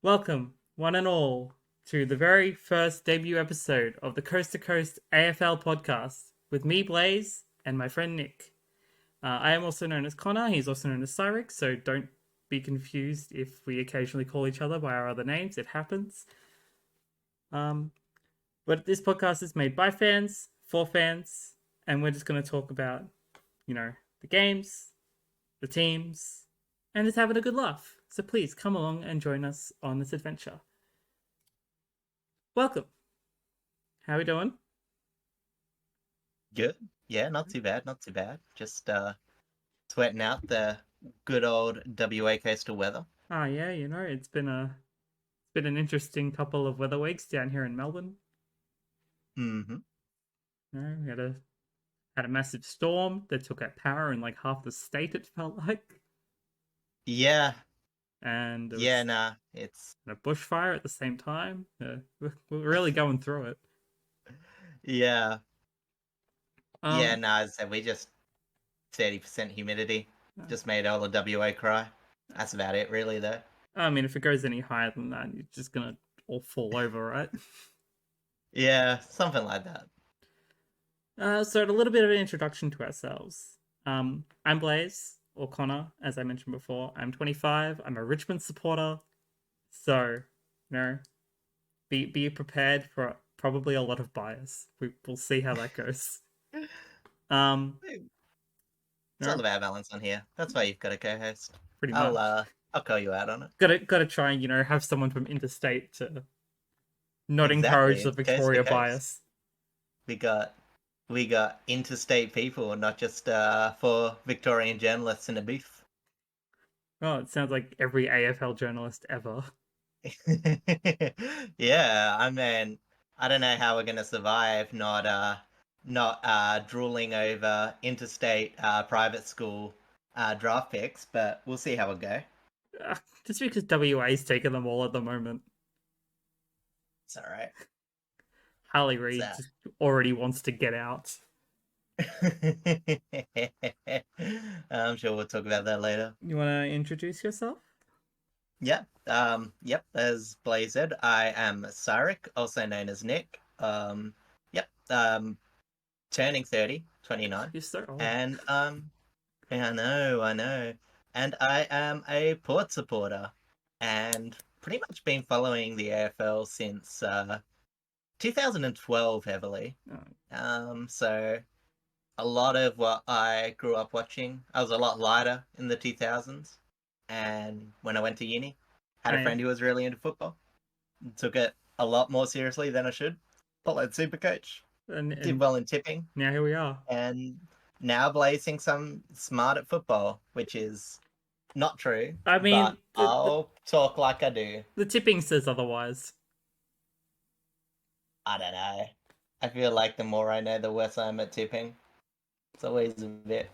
Welcome, one and all, to the very first debut episode of the Coast AFL Podcast with me, Blaze, and my friend Nick. I am also known as Connor, he's also known as Cyrix, so don't be confused if we occasionally call each other by our other names, it happens. But this podcast is made by fans, for fans, and we're just going to talk about, the games, the teams, and just having a good laugh. So please come along and join us on this adventure. Welcome. How we doing? Good. Yeah, not too bad, not too bad. Just sweating out the good old WA coastal weather. Oh yeah, it's been an interesting couple of weather weeks down here in Melbourne. Mm-hmm. We had a massive storm that took out power in like half the state, it felt like. Yeah, And there yeah, was nah, it's a bushfire at the same time. We're really going through it. yeah, yeah, Um, nah, as I said, we just 30% humidity. Just made all the WA cry. That's about it, really, though. I mean, if it goes any higher than that, you're just gonna all fall over, right? Yeah, something like that. So a little bit of an introduction to ourselves. I'm Blaze, or Connor, as I mentioned before. I'm 25. I'm a Richmond supporter. So, be prepared for probably a lot of bias. We'll see how that goes. Um, It's all about balance on here. That's why you've got a co-host. pretty I'll much. uh, I'll call you out on it. Gotta try and have someone from interstate to not encourage Exactly. the It's coast to Victoria coast. bias. We got interstate people, not just for Victorian journalists in a booth. Oh, it sounds like every AFL journalist ever. Yeah, I mean, I don't know how we're gonna survive not drooling over interstate private school draft picks, but we'll see how it go. Just because WA's taking them all at the moment. It's all right. Harley It's, Reid just already wants to get out. I'm sure we'll talk about that later. You want to introduce yourself? Yeah. Yep. As Blaze said, I am Sarek, also known as Nick. Yep. Turning 30, 29. You're so old. And yeah, I know. And I am a Port supporter, and pretty much been following the AFL since 2012 heavily. So a lot of what I grew up watching, I was a lot lighter in the 2000s. And when I went to uni, had a friend who was really into football. Took it a lot more seriously than I should. Followed Supercoach. Did well in tipping. Now here we are. And now Blaze thinks I'm smart at football, which is not true. I mean, but I'll talk like I do. The tipping says otherwise. I don't know. I feel like the more I know, the worse I am at tipping. It's always a bit.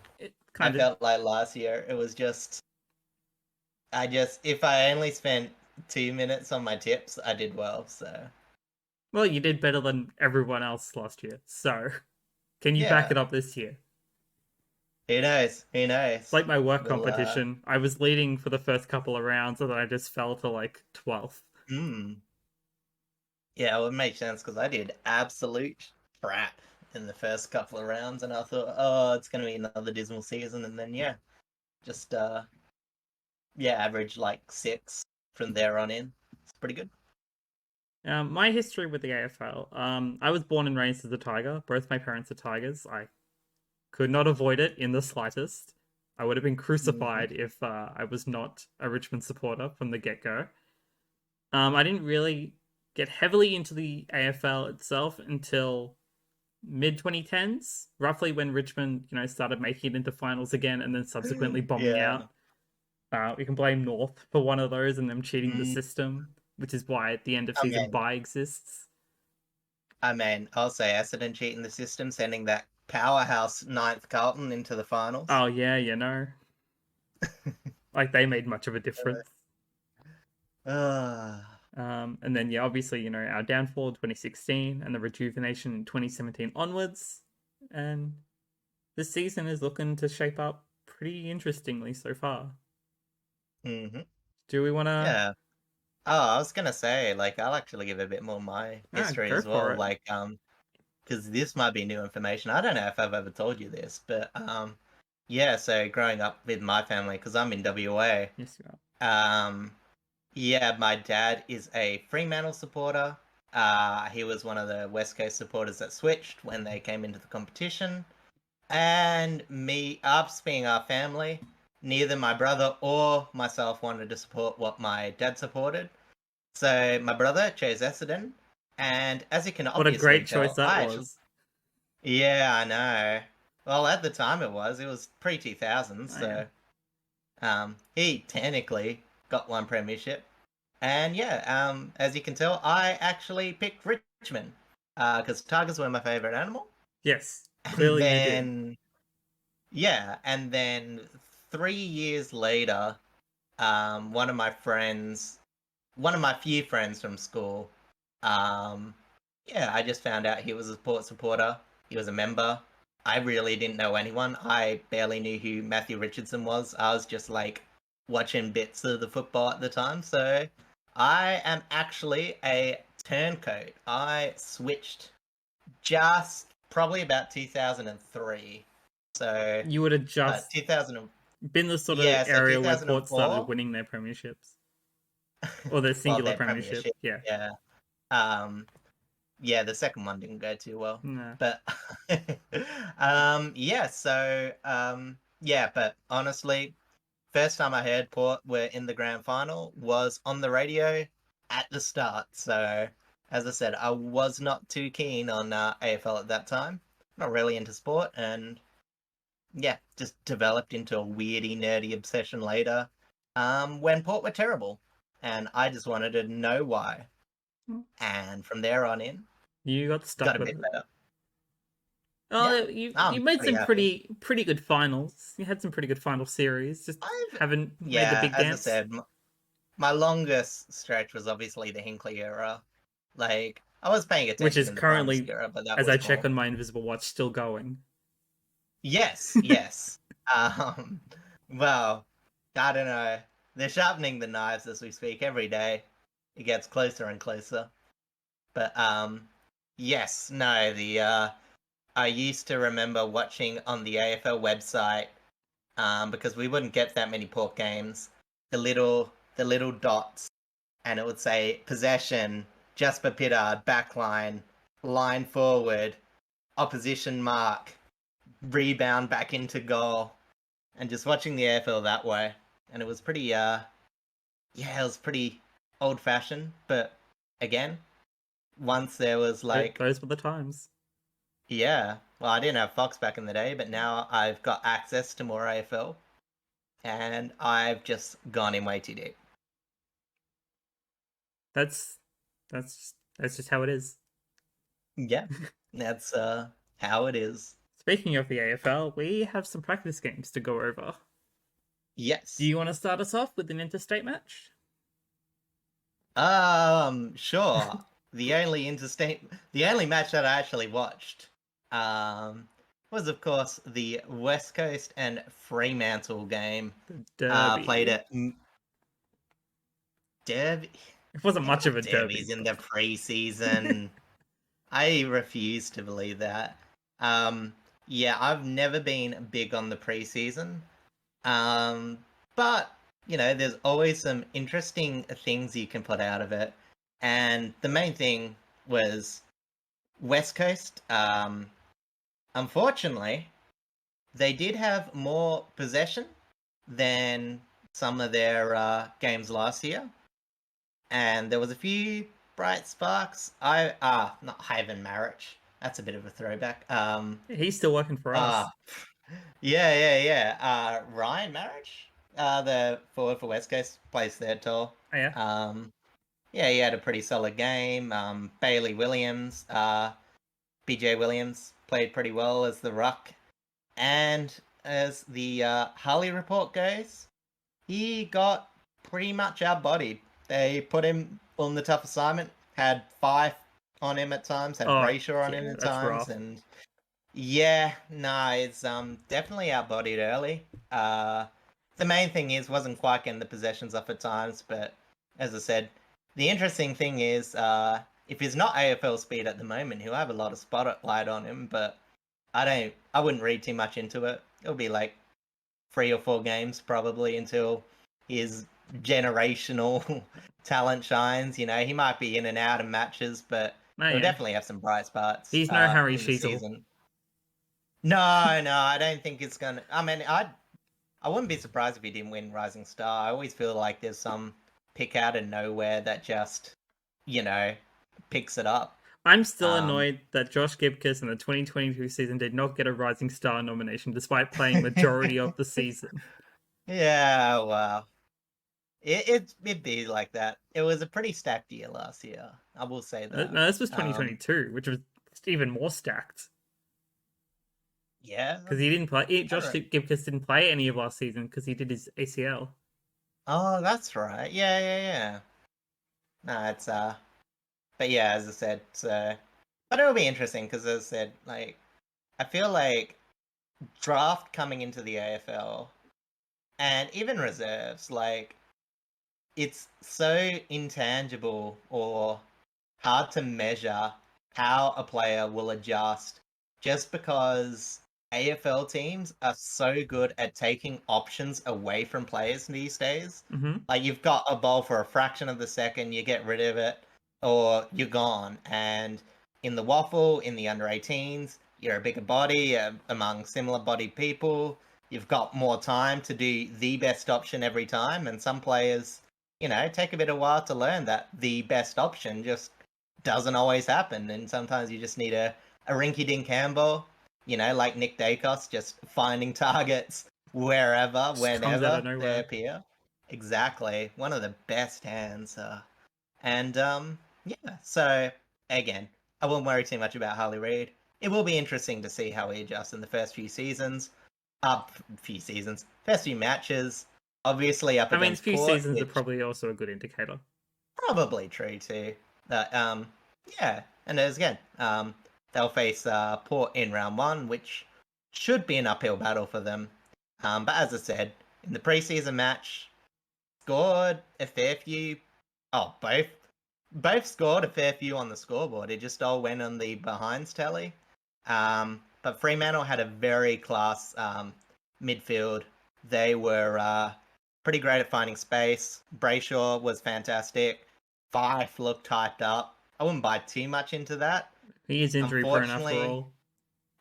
I felt like last year it was just. If I only spent 2 minutes on my tips, I did well. So. Well, you did better than everyone else last year. So, can you back it up this year? Who knows? Who knows? It's like my work competition. I was leading for the first couple of rounds, and then I just fell to like 12th. Yeah, well, it makes sense because I did absolute crap in the first couple of rounds, and I thought, oh, it's going to be another dismal season, and then just average like 6 from there on in. It's pretty good. My history with the AFL. I was born and raised as a Tiger. Both my parents are Tigers. I could not avoid it in the slightest. I would have been crucified if I was not a Richmond supporter from the get-go. I didn't really get heavily into the AFL itself until mid 2010s, roughly when Richmond, started making it into finals again and then subsequently bombing out. We can blame North for one of those and them cheating the system, which is why at the end of season bye exists. I mean, I'll say Essendon cheating the system, sending that powerhouse 9th Carlton into the finals. Oh yeah, like they made much of a difference. And then obviously, our downfall in 2016 and the rejuvenation in 2017 onwards. And this season is looking to shape up pretty interestingly so far. Mm-hmm. Do we want to Oh, I was gonna say, like, I'll actually give a bit more of my history Go as for well. it. Like, because this might be new information. I don't know if I've ever told you this, but yeah. So growing up with my family, because I'm in WA, Yes, you are. yeah, my dad is a Fremantle supporter. He was one of the West Coast supporters that switched when they came into the competition. And me, us being our family, neither my brother or myself wanted to support what my dad supported. So my brother chose Essendon, and as you can What a obviously great choice tell, that I actually, was. yeah, I know. Well, at the time it was pre 2000, Oh, yeah. so he technically got one premiership, and yeah, as you can tell, I actually picked Richmond, because tigers were my favorite animal, Yes, and clearly you did. then yeah, and then 3 years later, one of my friends, one of my few friends from school, um, yeah, I just found out he was a sport supporter. He was a member. I really didn't know anyone. I barely knew who Matthew Richardson was. I was just like watching bits of the football at the time. So I am actually a turncoat. I switched just probably about 2003. So, You would have but just 2000, been the sort of yeah, so area where Port started 2004. winning their premierships. Or their Well, singular their premiership. premiership, Yeah. yeah. Um, yeah, the second one didn't go too well, Nah. but yeah. So yeah, but honestly, first time I heard Port were in the grand final was on the radio at the start. So as I said, I was not too keen on AFL at that time. Not really into sport, and yeah, just developed into a weirdy, nerdy obsession later. When Port were terrible, and I just wanted to know why. And from there on in, You got stuck got a with bit it. better. Yeah, Oh, you I'm made pretty some happy. pretty good finals. You had some pretty good final series. Just I've haven't made the Yeah, big as I dance, said, my longest stretch was obviously the Hinkley era. Like I was paying which attention is in the Primus currently, era, but that as I was check more. on my invisible watch, still going. Yes, yes. Um, well, I don't know. They're sharpening the knives as we speak every day. It gets closer and closer. But yes, no, the I used to remember watching on the AFL website, because we wouldn't get that many port games, the little dots, and it would say possession, Jasper Pittard, backline, line forward, opposition mark, rebound back into goal, and just watching the AFL that way. And it was pretty yeah, it was pretty old fashioned, but again, once there was like, Those were the times. yeah, well, I didn't have Fox back in the day, but now I've got access to more AFL, and I've just gone in way too deep. That's that's just how it is. Yeah, that's how it is. Speaking of the AFL, we have some practice games to go over. Do Yes. you want to start us off with an interstate match? Sure. The only match that I actually watched, was of course the West Coast and Fremantle game. The Played Derby. at Derby. It wasn't They much of got a derby, derbies in but the preseason. I refuse to believe that. Yeah, I've never been big on the preseason. Um, but there's always some interesting things you can put out of it. And the main thing was West Coast. Unfortunately, they did have more possession than some of their games last year, and there was a few bright sparks. Not Ivan Maric. That's a bit of a throwback. he's still working for us. Ah, yeah. Ryan Maric, the forward for West Coast, plays third tall. Oh, yeah. Yeah, he had a pretty solid game. Bailey Williams, BJ Williams played pretty well as the ruck, and as the Harley report goes, he got pretty much outbodied. They put him on the tough assignment. Had Fife on him at times. Had Oh, Brayshaw on him yeah, at that's times, rough. and yeah, no, it's definitely outbodied early. The main thing is wasn't quite getting the possessions off at times, but as I said, The interesting thing is, if he's not AFL speed at the moment, he'll have a lot of spotlight on him. But I wouldn't read too much into it. It'll be like 3 or 4 games probably until his generational talent shines. You know, he might be in and out of matches, but Oh, he'll yeah. definitely have some bright spots He's no Harry in the Sheezel. season. No, I don't think it's gonna. I mean, I wouldn't be surprised if he didn't win Rising Star. I always feel like there's some pick out of nowhere that just, you know, picks it up. I'm still Um, annoyed that Josh Gibcus in the 2022 season did not get a Rising Star nomination despite playing majority of the season. yeah, well, it'd be like that. It was a pretty stacked year last year. I will say that. No, this was 2022, which was even more stacked. Yeah. Because he didn't play. I Josh don't- Gibcus didn't play any of last season because he did his ACL. Oh, that's right. Yeah. No, it's but yeah, as I said, so but it'll be interesting because as I said, like I feel like draft coming into the AFL and even reserves, like it's so intangible or hard to measure how a player will adjust just because AFL teams are so good at taking options away from players these days. Mm-hmm. Like you've got a ball for a fraction of the second, you get rid of it, or you're gone. And in the waffle, in the under 18s, you're a bigger body among similar bodied people. You've got more time to do the best option every time, and some players, take a bit of while to learn that the best option just doesn't always happen, and sometimes you just need a rinky-dink handball, like Nick Dacos, just finding targets wherever, Just comes out of whenever they nowhere. appear. Exactly, one of the best hands. And yeah, so again, I won't worry too much about Harley Reid. It will be interesting to see how he adjusts in the first few seasons. First few matches. Obviously up I mean, a against few Port, seasons are which probably also a good indicator. probably true too. That yeah, and as again, they'll face Port in round one, which should be an uphill battle for them. But as I said, in the preseason match, scored a fair few. Oh, both scored a fair few on the scoreboard. It just all went on the behinds tally. But Fremantle had a very class midfield. They were pretty great at finding space. Brayshaw was fantastic. Fife looked hyped up. I wouldn't buy too much into that. He is injury prone after Unfortunately, all.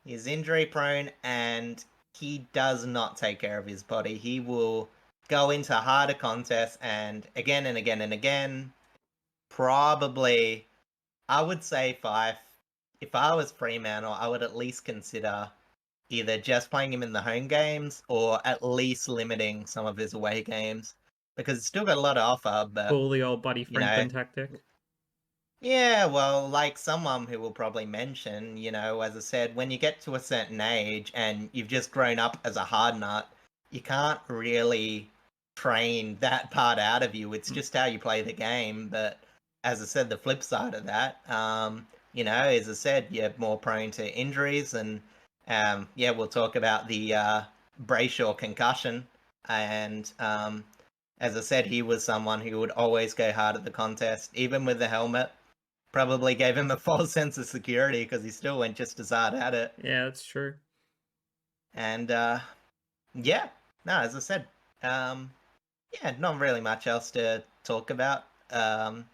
he's injury prone and he does not take care of his body. He will go into harder contests and again, probably, I would say Fife. If I was Fremantle, I would at least consider either just playing him in the home games or at least limiting some of his away games because it's still got a lot to offer. But Pull the old Buddy you know, Franklin tactic. yeah, well, like someone who will probably mention, as I said, when you get to a certain age and you've just grown up as a hard nut, you can't really train that part out of you. It's just how you play the game. But as I said, the flip side of that, as I said, you're more prone to injuries. And yeah, we'll talk about the Brayshaw concussion. And as I said, he was someone who would always go hard at the contest, even with the helmet. Probably gave him a false sense of security because he still went just as hard at it. Yeah, that's true. And yeah, no, as I said, yeah, not really much else to talk about. A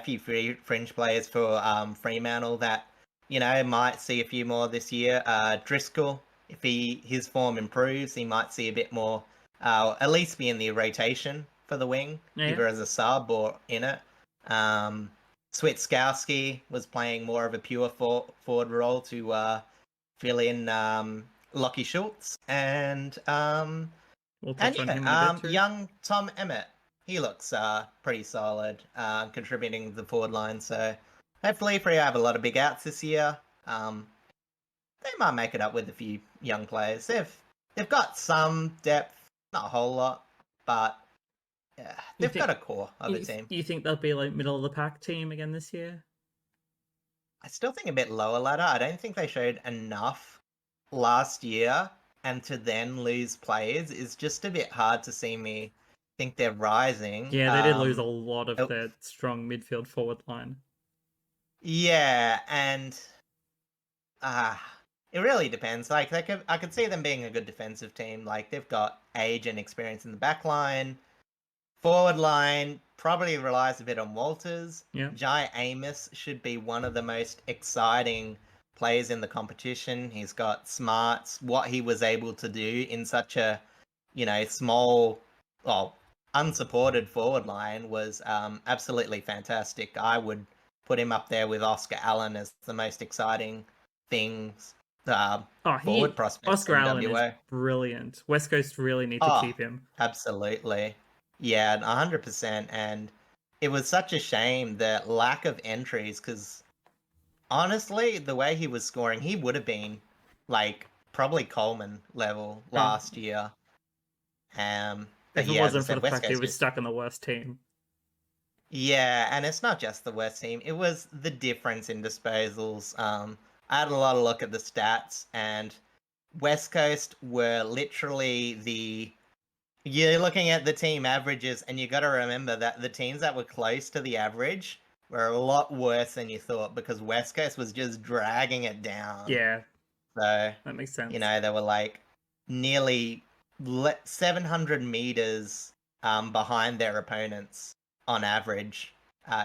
few fringe players for Fremantle that might see a few more this year. Driscoll, if his form improves, he might see a bit more. At least be in the rotation for the wing, Yeah. either as a sub or in it. Switkowski was playing more of a pure forward role to fill in Lockie Schultz We'll touch on him in a bit too. young Tom Emmett. He looks pretty solid, contributing to the forward line. So hopefully, Freo have a lot of big outs this year. They might make it up with a few young players. They've got some depth, not a whole lot, but yeah, they've got a core of a team. You think they'll be like middle of the pack team again this year? I still think a bit lower ladder. I don't think they showed enough last year, and to then lose players is just a bit hard to see me think they're rising. Yeah, they did lose a lot of oh, their strong midfield forward line. yeah, and it really depends. Like I could see them being a good defensive team. Like they've got age and experience in the back line. Forward line probably relies a bit on Walters. Yeah. Jai Amos should be one of the most exciting players in the competition. He's got smarts. What he was able to do in such a, small, well, unsupported forward line was absolutely fantastic. I would put him up there with Oscar Allen as the most exciting things, forward prospects Oscar in Allen is WA. brilliant. West Coast really need to Oh, keep him. absolutely. Yeah, 100%. And it was such a shame the lack of entries because honestly, the way he was scoring, he would have been like probably Coleman level Um, last year. But if it yeah, as I wasn't for said, the West fact that he Coast was just stuck in the worst team. yeah, and it's not just the West team. It was the difference in disposals. I had a lot of look at the stats, and West Coast were literally the you're looking at the team averages, and you got to remember that the teams that were close to the average were a lot worse than you thought because West Coast was just dragging it down. Yeah, So, that makes sense. they were like nearly 700 meters behind their opponents on average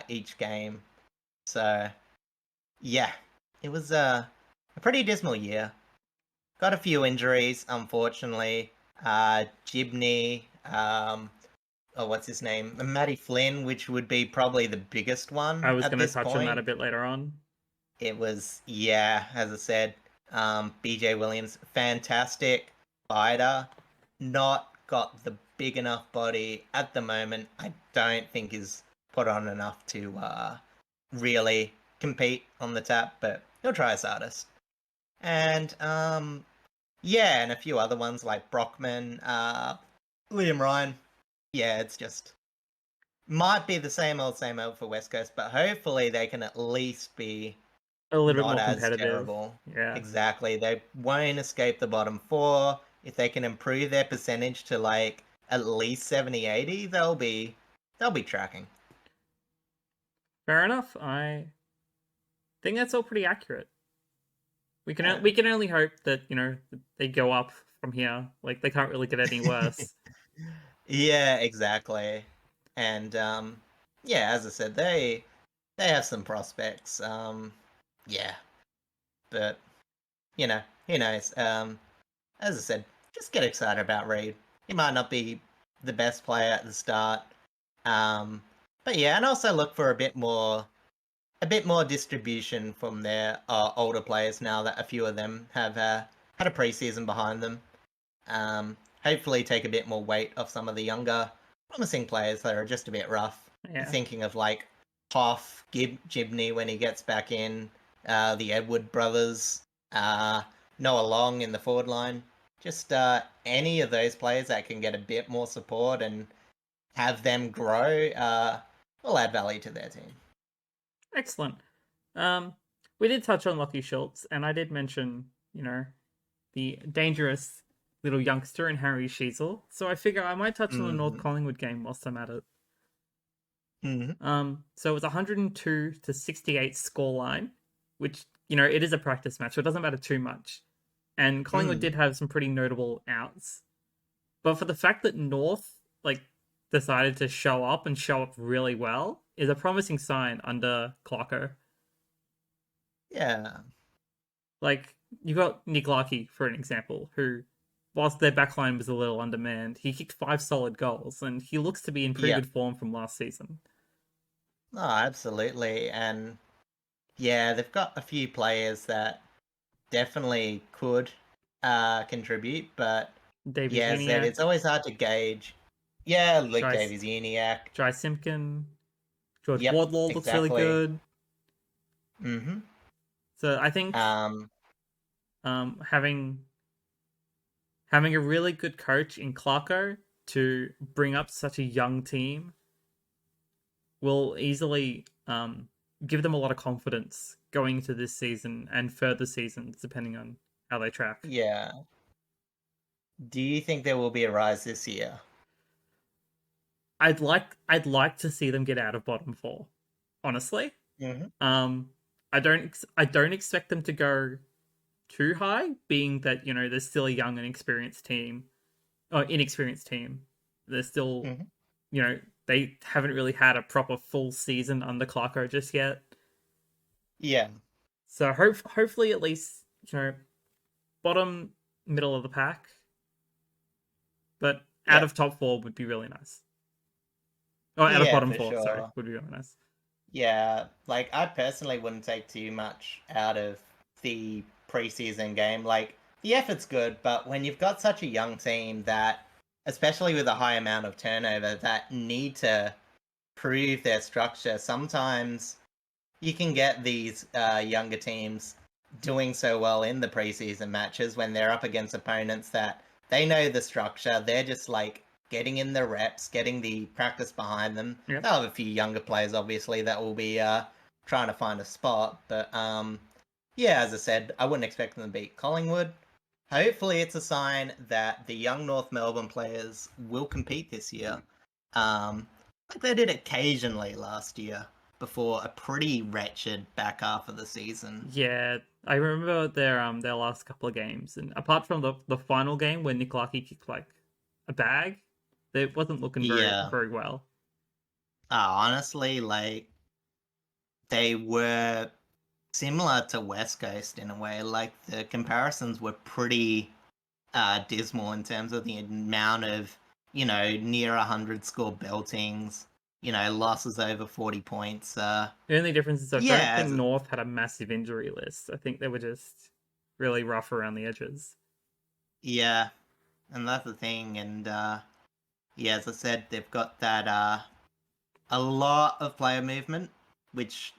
each game. So, yeah, it was a pretty dismal year. Got a few injuries, unfortunately. Gibney, what's his name? Matty Flynn, which would be probably the biggest one I was at going to this touch on that point. a bit later on. It was, yeah, as I said, BJ Williams, fantastic fighter, not got the big enough body at the moment. I don't think is put on enough to really compete on the tap, but he'll try his hardest. And yeah, and a few other ones like Brockman, Liam Ryan. Yeah, it's just might be the same old for West Coast, but hopefully they can at least be A little bit not more as competitive. terrible. Yeah. Exactly. They won't escape the bottom four. If they can improve their percentage to like at least 70, 80, they'll be tracking. Fair enough. I think that's all pretty accurate. Yeah. We can only hope that, they go up from here. Like they can't really get any worse. Yeah, exactly. And yeah, as I said, they have some prospects. Yeah, but who knows? As I said, just get excited about Reed. He might not be the best player at the start, but yeah, and also look for a bit more distribution from their older players now that a few of them have had a preseason behind them. Hopefully, take a bit more weight off some of the younger, promising players that are just a bit rough. Yeah. Thinking of like Hoff, Gibney when he gets back in, the Edward brothers, Noah Long in the forward line. Just any of those players that can get a bit more support and have them grow will add value to their team. Excellent. We did touch on Lockie Schultz, and I did mention, the dangerous little youngster in Harry Sheasel. So I figure I might touch on the North Collingwood game whilst I'm at it. So it was 102 to 68 scoreline, which, it is a practice match, so it doesn't matter too much. And Collingwood did have some pretty notable outs. But for the fact that North, decided to show up and show up really well is a promising sign under Clocker. Yeah. You got Nick Larkey, for an example, who, whilst their backline was a little undermanned, he kicked 5 solid goals, and he looks to be in pretty good form from last season. Oh, absolutely. And yeah, they've got a few players that definitely could contribute, but Davies yeah, as I said, Eniac, it's always hard to gauge. Yeah, Luke Jai, Davies Eniac. Jai Simpkin, George Yep, Wardlaw looks really exactly. good. Mm-hmm. So I think having a really good coach in Clarko to bring up such a young team will easily give them a lot of confidence going into this season and further seasons, depending on how they track. Yeah. Do you think there will be a rise this year? I'd like to see them get out of bottom four, honestly. Mm-hmm. I don't expect them to go too high, being that they're still a young and experienced team, or inexperienced team. They're still, Mm-hmm. they haven't really had a proper full season under Clarko just yet. Yeah. So hopefully at least bottom middle of the pack, but out Yeah. of top four would be really nice. Oh, out of Yeah, bottom for four, sorry, sure. would be really nice. Yeah, like I personally wouldn't take too much out of the preseason game. Like the effort's good, but when you've got such a young team that, especially with a high amount of turnover, that need to prove their structure, sometimes you can get these younger teams doing so well in the preseason matches when they're up against opponents that they know the structure. They're just like getting in the reps, getting the practice behind them. Yep. They'll have a few younger players, obviously, that will be trying to find a spot. But yeah, as I said, I wouldn't expect them to beat Collingwood. Hopefully, it's a sign that the young North Melbourne players will compete this year, like they did occasionally last year before a pretty wretched back half of the season. Yeah, I remember their last couple of games, and apart from the final game where Nick Larkey kicked like a bag, it wasn't looking Yeah. very well. Honestly, like they were similar to West Coast in a way. Like the comparisons were pretty dismal in terms of the amount of, near 100 score beltings, losses over 40 points. The only difference is I don't Yeah, think North had a massive injury list. I think they were just really rough around the edges. yeah, and that's the thing. And yeah, as I said, they've got that a lot of player movement, which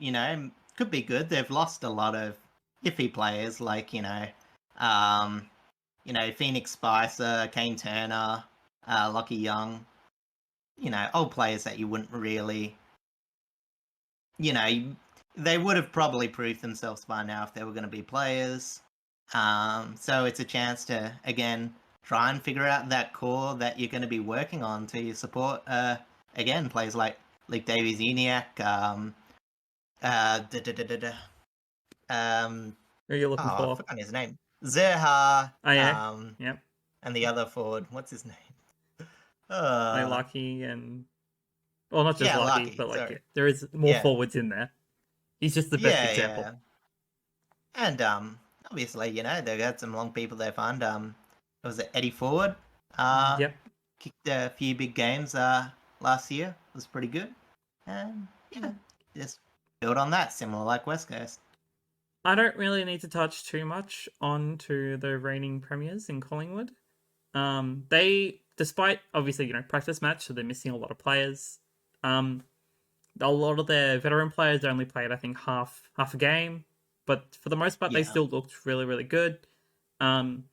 could be good. They've lost a lot of iffy players, like um, Phoenix Spicer, Kane Turner, Lockie Young. Old players that you wouldn't really, you know, they would have probably proved themselves by now if they were going to be players. So it's a chance to again try and figure out that core that you're going to be working on to support again players like Davies Eniac, da, da, da, da, da. Who are you looking I for? forgot his name. Zerha, Oh yeah, yep. and the other forward, what's his name? Like Uh, Lucky and well, not just yeah, Lucky, Lucky. but like Sorry. there is more Yeah, forwards in there. He's just the best yeah, example. yeah. And obviously, they got some long people they found. Was it Eddie Ford? Yep. Kicked a few big games last year. It was pretty good. And yeah, just build on that, similar like West Coast. I don't really need to touch too much on to the reigning premiers in Collingwood. They, despite obviously practice match, so they're missing a lot of players. A lot of their veteran players only played, I think, half a game, but for the most part, they Yeah. still looked really good. Um,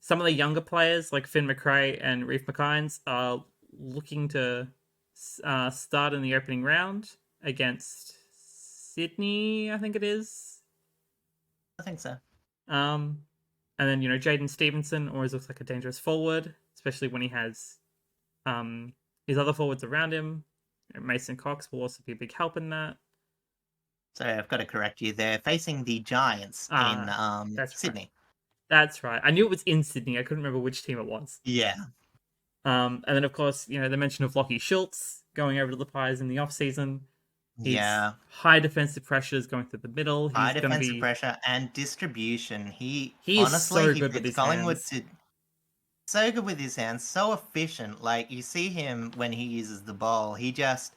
some of the younger players like Finn McRae and Reef McKines are looking to start in the opening round against Sydney, I think it is. I think so. And then Jaden Stevenson always looks like a dangerous forward, especially when he has his other forwards around him. Mason Cox will also be a big help in that. So I've got to correct you. They're facing the Giants in That's Sydney. Right. That's right. I knew it was in Sydney. I couldn't remember which team it was. Yeah. And then of course, the mention of Lockie Schultz going over to the Pies in the off season. Yeah. High defensive pressures going through the middle. High defensive pressure and distribution. He is honestly so good with his Collingwood hands. so good with his hands, so efficient. Like you see him when he uses the ball, he just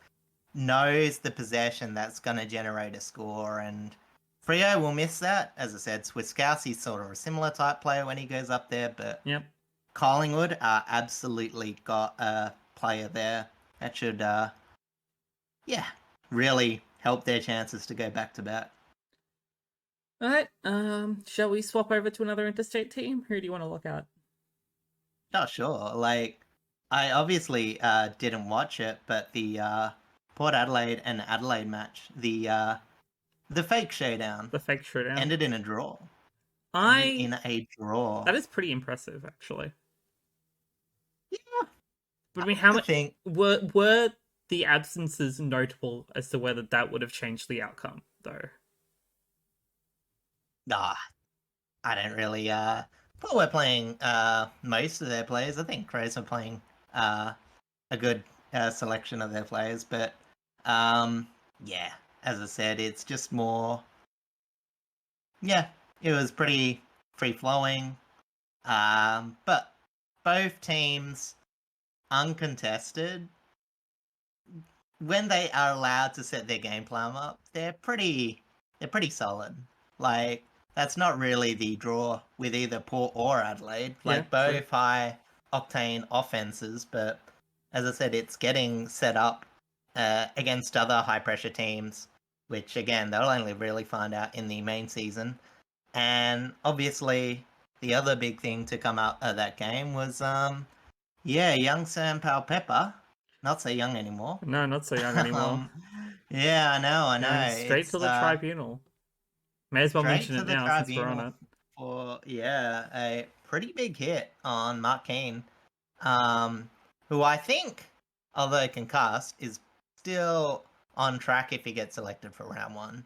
knows the possession that's going to generate a score. And Freo will miss that. As I said, Swiskowski's sort of a similar type player when he goes up there, but Yep. Collingwood absolutely got a player there that should, really help their chances to go back to back. All right. Shall we swap over to another interstate team? Who do you want to look at? Oh, sure. Like, I obviously didn't watch it, but the Port Adelaide and Adelaide match, the fake showdown, The fake showdown ended in a draw. That That is pretty impressive, actually. Yeah. But I mean, how I much think were the absences notable as to whether that would have changed the outcome, though? nah, I don't really but we're playing most of their players. I think Crows are playing a good selection of their players, but yeah, as I said, it's just more yeah, it was pretty free flowing. But both teams uncontested when they are allowed to set their game plan up, they're pretty solid. Like that's not really the draw with either Port or Adelaide. Yeah, Like true. both high octane offenses, but as I said, it's getting set up against other high pressure teams, which again they'll only really find out in the main season. And obviously, the other big thing to come out of that game was yeah, young Sam Powell Pepper, not so young anymore. No, not so young anymore. um, yeah, I Going know. straight It's to the tribunal. May as well straight mention to it the now since we're on tribunal it. for yeah, a pretty big hit on Mark Keane, um, who I think, although concussed, is still on track if he gets selected for round one.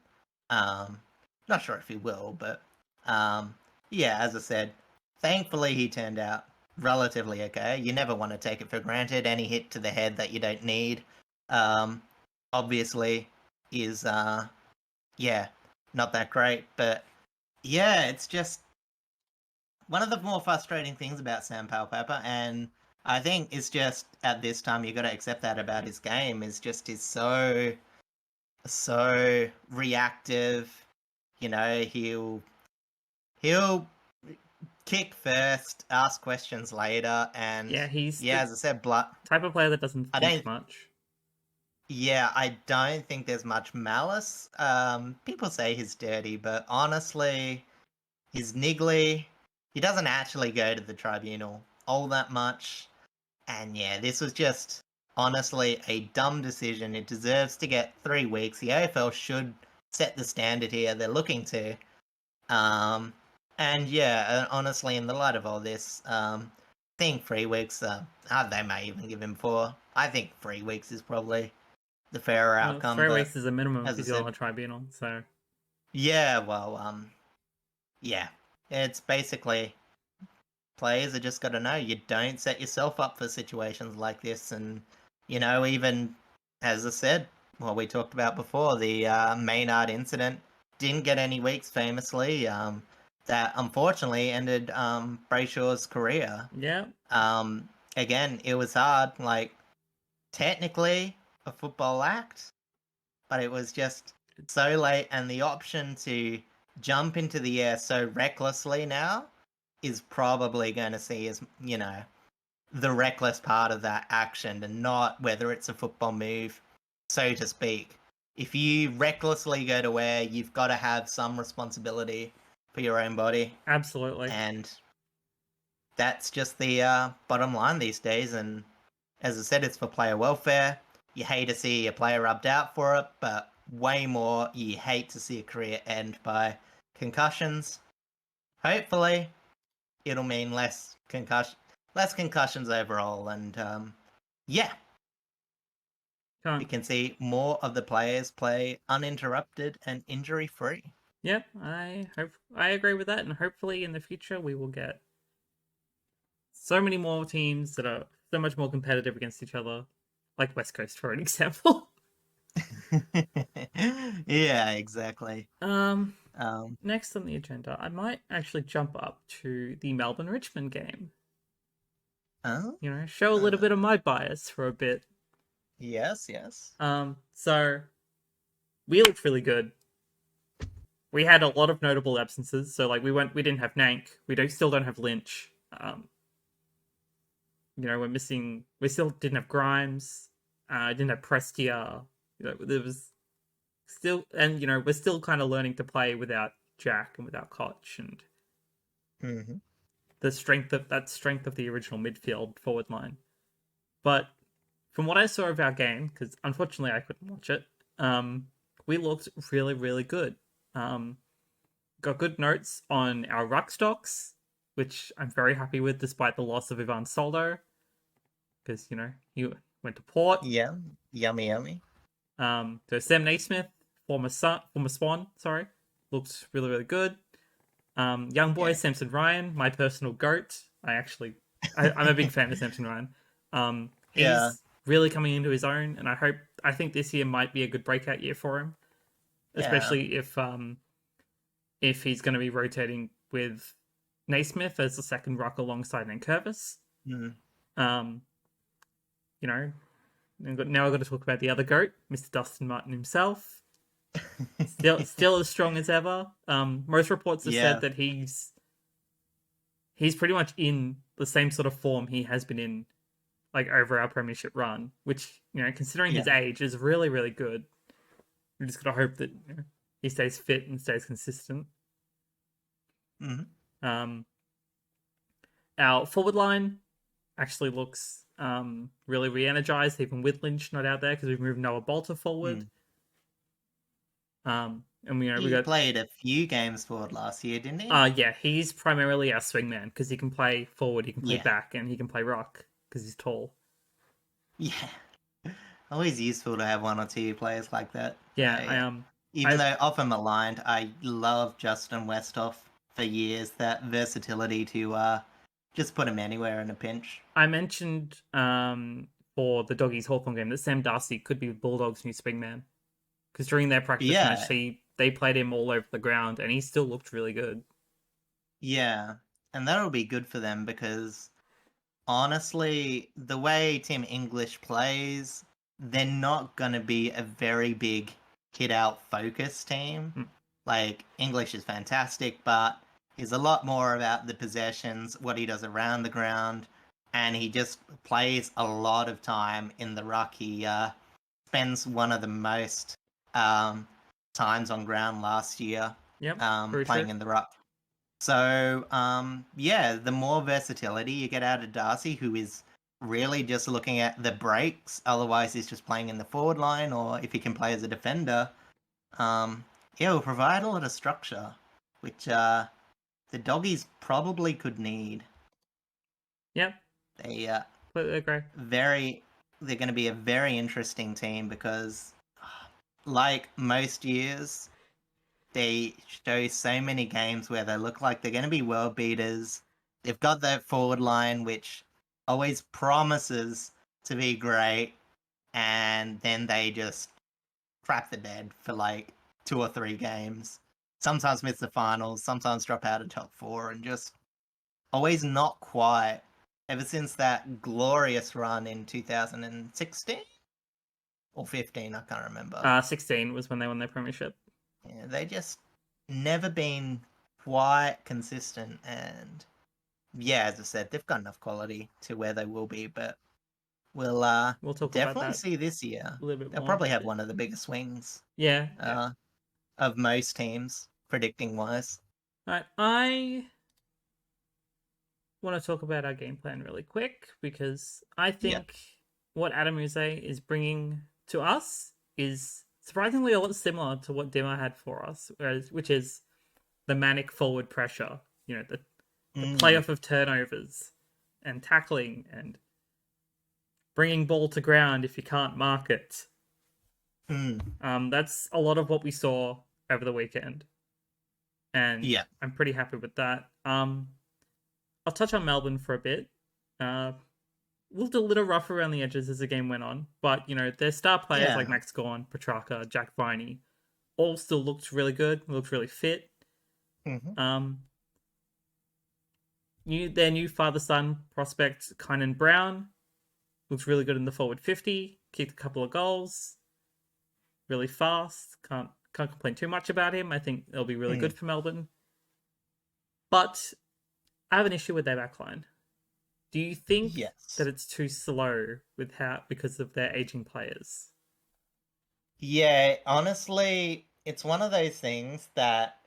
Um, not sure if he will, but um, yeah, as I said, thankfully he turned out relatively okay. You never want to take it for granted. Any hit to the head that you don't need, um, obviously, is yeah, not that great. But yeah, it's just one of the more frustrating things about Sam Powell Pepper, and I think it's just at this time you got to accept that about his game is just he's so reactive. You know, he'll kick first, ask questions later, and Yeah, he's yeah, the as I said, blood. type of player that doesn't I think don't. much. Yeah, I don't think there's much malice. People say he's dirty, but honestly, he's niggly. He doesn't actually go to the tribunal all that much. And yeah, this was just honestly a dumb decision. It deserves to get 3 weeks. The AFL should set the standard here. They're looking to. Um, and yeah, honestly, in the light of all this, I think 3 weeks. They may even give him 4. I think 3 weeks is probably the fairer Well, outcome. 3 weeks But is a minimum if as I he's on said, a tribunal, so yeah, well, yeah, it's basically players are just got to know you don't set yourself up for situations like this. And, even as I said, what we talked about before, the Maynard incident didn't get any weeks famously. That unfortunately ended Brayshaw's career. yeah, Again, it was hard, like, technically a football act, but it was just so late, and the option to jump into the air so recklessly now is probably going to see as the reckless part of that action and not whether it's a football move, so to speak. If you recklessly go to where, you've got to have some responsibility for your own body, absolutely. and that's just the bottom line these days. And as I said, it's for player welfare. You hate to see a player rubbed out for it, but way more you hate to see a career end by concussions. Hopefully, it'll mean less concussions overall, and yeah, we Can't. can see more of the players play uninterrupted and injury free. Yep, I agree with that, and hopefully in the future we will get so many more teams that are so much more competitive against each other, like West Coast for an example. Yeah, exactly. um, Um, Next on the agenda, I might actually jump up to the Melbourne Richmond game. oh, Show a little bit of my bias for a bit. yes. So we looked really good. We had a lot of notable absences. So like we didn't have Nank. Still don't have Lynch. We still didn't have Grimes. Didn't have Prestia. There was still, and we're still kind of learning to play without Jack and without Koch, and Mm-hmm. the strength of the original midfield forward line. But from what I saw of our game, because unfortunately I couldn't watch it, we looked really, really good. Got good notes on our ruck stocks, which I'm very happy with, despite the loss of Ivan Soldo. because he went to Port. Yeah, yummy. So Sam Naismith, former Swan, sorry, looks really really good. Young boy Yeah. Samson Ryan, my personal goat. I'm a big fan of Samson Ryan. Yeah. He's really coming into his own, and I think this year might be a good breakout year for him, Yeah. especially if he's going to be rotating with Naismith as the second ruck alongside Nankervis. Mm. Um, now I've got to talk about the other goat, Mr. Dustin Martin himself. Still as strong as ever. Most reports have Yeah. said that he's pretty much in the same sort of form he has been in, like, over our premiership run, which, considering his Yeah. age, is really really good. We just gotta hope that he stays fit and stays consistent. Mm-hmm. Our forward line actually looks really re-energized, even with Lynch not out there, because we've moved Noah Bolter forward. And we He got played a few games forward last year, didn't he? yeah, he's primarily our swingman because he can play forward, he can play Yeah. back, and he can play rock because he's tall. Yeah. Always useful to have one or two players like that. Yeah, Even though often maligned, I love Justin Westhoff for years. That versatility to just put him anywhere in a pinch. I mentioned for the Doggies Hawthorn game that Sam Darcy could be Bulldogs' new swingman because during their practice match they played him all over the ground and he still looked really good. Yeah, and that'll be good for them because honestly, the way Tim English plays, they're not going to be a very big hit out focus team. Like, English is fantastic, but he's a lot more about the possessions, what he does around the ground, and he just plays a lot of time in the ruck. He spends one of the most times on ground last year playing in the ruck. So, the more versatility you get out of Darcy, who is really just looking at the breaks, otherwise he's just playing in the forward line, or if he can play as a defender, will provide a lot of structure, which the Doggies probably could need. Yep. They agree. They're going to be a very interesting team because, like most years, they show so many games where they look like they're going to be world beaters. They've got that forward line, which always promises to be great, and then they just crap the bed for like 2 or 3 games. Sometimes miss the finals, sometimes drop out of top 4, and just always not quite. Ever since that glorious run in 2016 or 15, I can't remember. 16 was when they won their premiership. Yeah, they just never been quite consistent, and as I said, they've got enough quality to where they will be, but we'll talk definitely about that see this year. a little bit They'll more. probably have one of the biggest swings. Of most teams, predicting wise. Right, I want to talk about our game plan really quick because I think what Adam Uze is bringing to us is surprisingly a lot similar to what Dimmer had for us, which is the manic forward pressure, the playoff of turnovers and tackling and bringing ball to ground if you can't mark it. That's a lot of what we saw over the weekend, and I'm pretty happy with that. I'll touch on Melbourne for a bit. Looked a little rough around the edges as the game went on, but their star players like Max Gawn, Petrarca, Jack Viney, all still looked really good, looked really fit. Mm-hmm. Their new father-son prospect, Kynan Brown, looks really good in the forward 50, kicked a couple of goals, really fast. Can't complain too much about him. I think it'll be really good for Melbourne. But I have an issue with their backline. Do you think that it's too slow because of their aging players? Yeah, honestly, it's one of those things that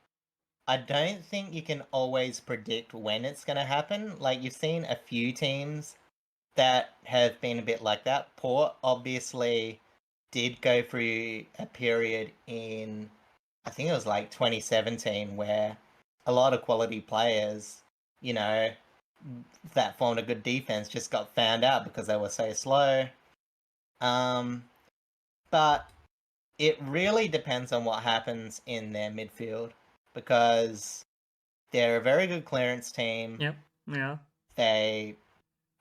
I don't think you can always predict when it's going to happen. Like, you've seen a few teams that have been a bit like that. Port obviously did go through a period in, I think it was like 2017, where a lot of quality players, that formed a good defense just got found out because they were so slow. But it really depends on what happens in their midfield because they're a very good clearance team. Yep. Yeah.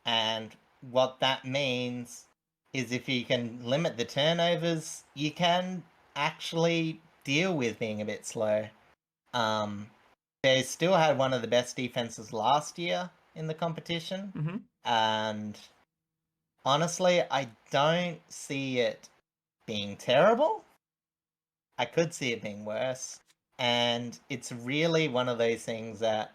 And what that means is if you can limit the turnovers, you can actually deal with being a bit slow. They still had one of the best defenses last year in the competition, Mm-hmm. and honestly, I don't see it being terrible. I could see it being worse, and it's really one of those things that,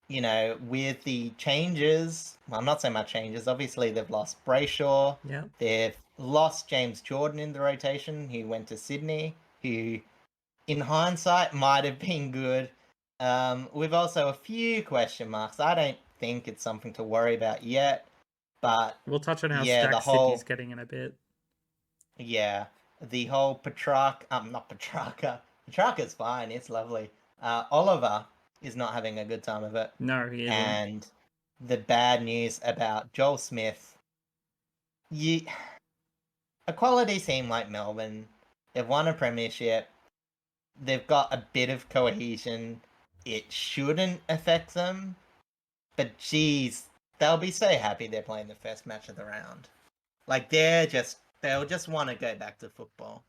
you know, with the changes, well, not so much changes. Obviously, they've lost Brayshaw. Yeah. They've lost James Jordan in the rotation, who went to Sydney, who, in hindsight, might have been good. We've also a few question marks. I don't think it's something to worry about yet, but We'll touch on how yeah, stacked Sydney's getting in a bit. the whole not Petrarca. Petrarca's fine. It's lovely. Oliver is not having a good time of it. No, he isn't. And the bad news about Joel Smith, a quality team like Melbourne, they've won a premiership, they've got a bit of cohesion. It shouldn't affect them, but geez, they'll be so happy they're playing the first match of the round. Like they'll just want to go back to football.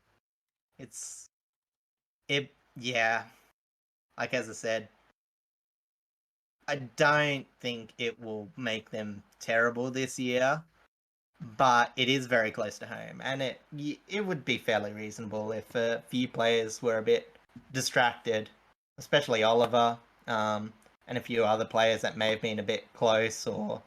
Yeah. Like as I said, I don't think it will make them terrible this year, but it is very close to home, and it would be fairly reasonable if a few players were a bit distracted, especially Oliver, and a few other players that may have been a bit close or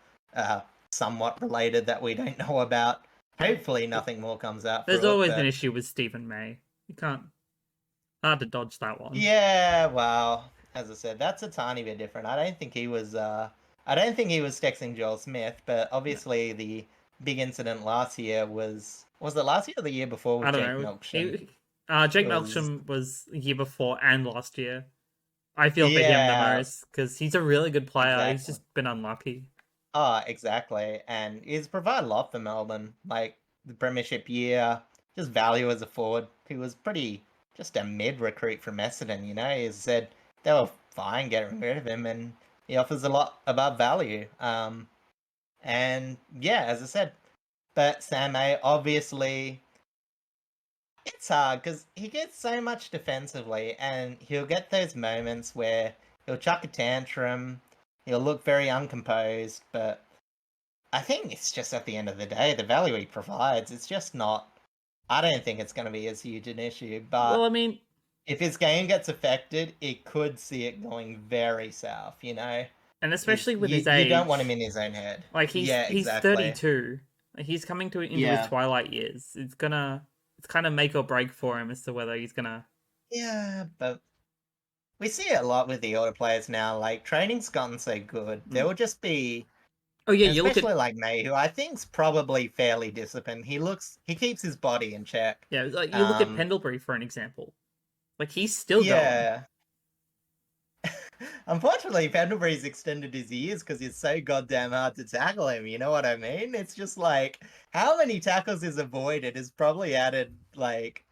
somewhat related that we don't know about. Hopefully, nothing more comes out. There's always an issue with Stephen May. You can't hard to dodge that one. Yeah, well, as I said, that's a tiny bit different. I don't think he was texting Joel Smith, but obviously the big incident last year was it last year or the year before with I don't Jake know. Melksham? Jake Melksham was the year before and last year. I feel for him the Yeah, most because he's a really good player. exactly. He's just been unlucky. Exactly. And he's provided a lot for Melbourne. Like the premiership year, just value as a forward. He was pretty just a mid recruit from Essendon, you know. He said they were fine getting rid of him and he offers a lot above value. And yeah, as I said, but Sam May, obviously, it's hard because he gets so much defensively, and he'll get those moments where he'll chuck a tantrum, he'll look very uncomposed, but I think it's just at the end of the day, the value he provides, it's just not. I don't think it's going to be as huge an issue, Well, but I mean, if his game gets affected, it could see it going very south, you know? and especially with his You don't want him age, in his own head. like Yeah, he's exactly. 32. Like, he's coming into his Yeah. twilight years. It's kind of make or break for him as to whether he's gonna. Yeah, but we see it a lot with the older players now. Like, training's gotten so good. There will just be, Oh yeah, and you look especially at like May, who I think's probably fairly disciplined. He keeps his body in check. like you look at Pendlebury for an example. Like he's still going. Yeah. Unfortunately, Pendlebury's extended his years because he's so goddamn hard to tackle him. You know what I mean? It's just like how many tackles is avoided is probably added. Like,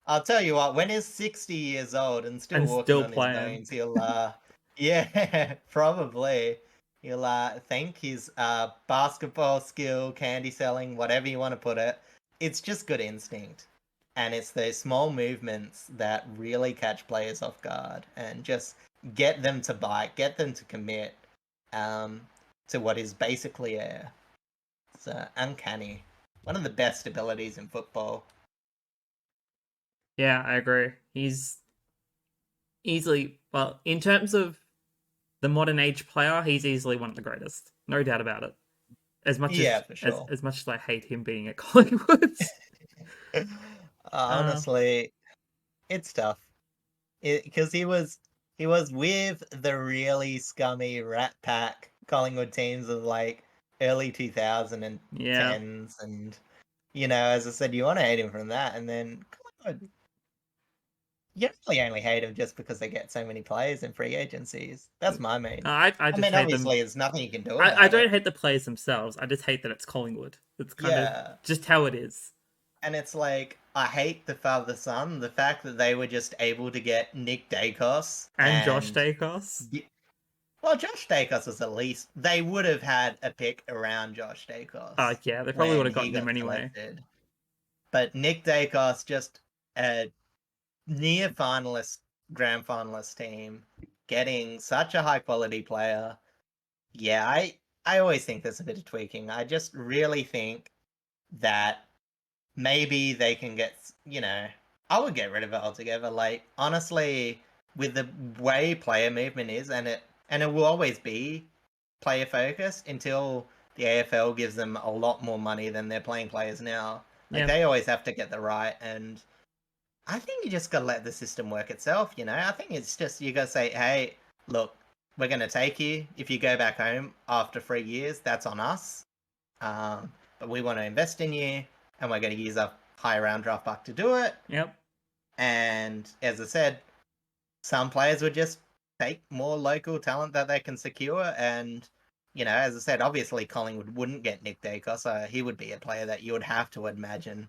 I'll tell you what, when he's 60 years old and still And walking still on his playing. bones, yeah, probably he'll thank his basketball skill, candy selling, whatever you want to put it. It's just good instinct. And it's those small movements that really catch players off guard and just get them to bite, get them to commit to what is basically it's uncanny. One of the best abilities in football. Yeah, I agree. He's easily, well, in terms of the modern age player, he's easily one of the greatest. No doubt about it. As much Yeah, as for sure. as much as I hate him being at Collingwood. Honestly, it's tough. Because he was with the really scummy Rat Pack Collingwood teams of like early 2010s, Yeah. and you know, as I said, you want to hate him from that, and then Collingwood, you really only hate them just because they get so many players in free agencies. That's my main. I I just mean, hate them. obviously, there's nothing you can do I about don't it. hate the players themselves. I just hate that it's Collingwood. It's kind of Yeah. just how it is. And it's like, I hate the father son, the fact that they were just able to get Nick Dacos And Josh and. Dacos. Well, Josh Dacos was at least. They would have had a pick around Josh Dacos Yeah, they probably would when have he gotten him got anyway. selected. But Nick Dacos, just a near finalist, grand finalist team, getting such a high quality player. Yeah, I always think there's a bit of tweaking. I just really think that maybe they can get, I would get rid of it altogether. Like, honestly, with the way player movement is, and it will always be player focused until the AFL gives them a lot more money than they're playing players now. Like, Yeah. they always have to get the right, and I think you just gotta let the system work itself, I think it's just, you gotta say, hey, look, we're gonna take you. If you go back home after 3 years, that's on us. But we want to invest in you, and we're going to use a high round draft back to do it. Yep. And as I said, some players would just take more local talent that they can secure. And, as I said, obviously Collingwood wouldn't get Nick Dacos, so he would be a player that you would have to imagine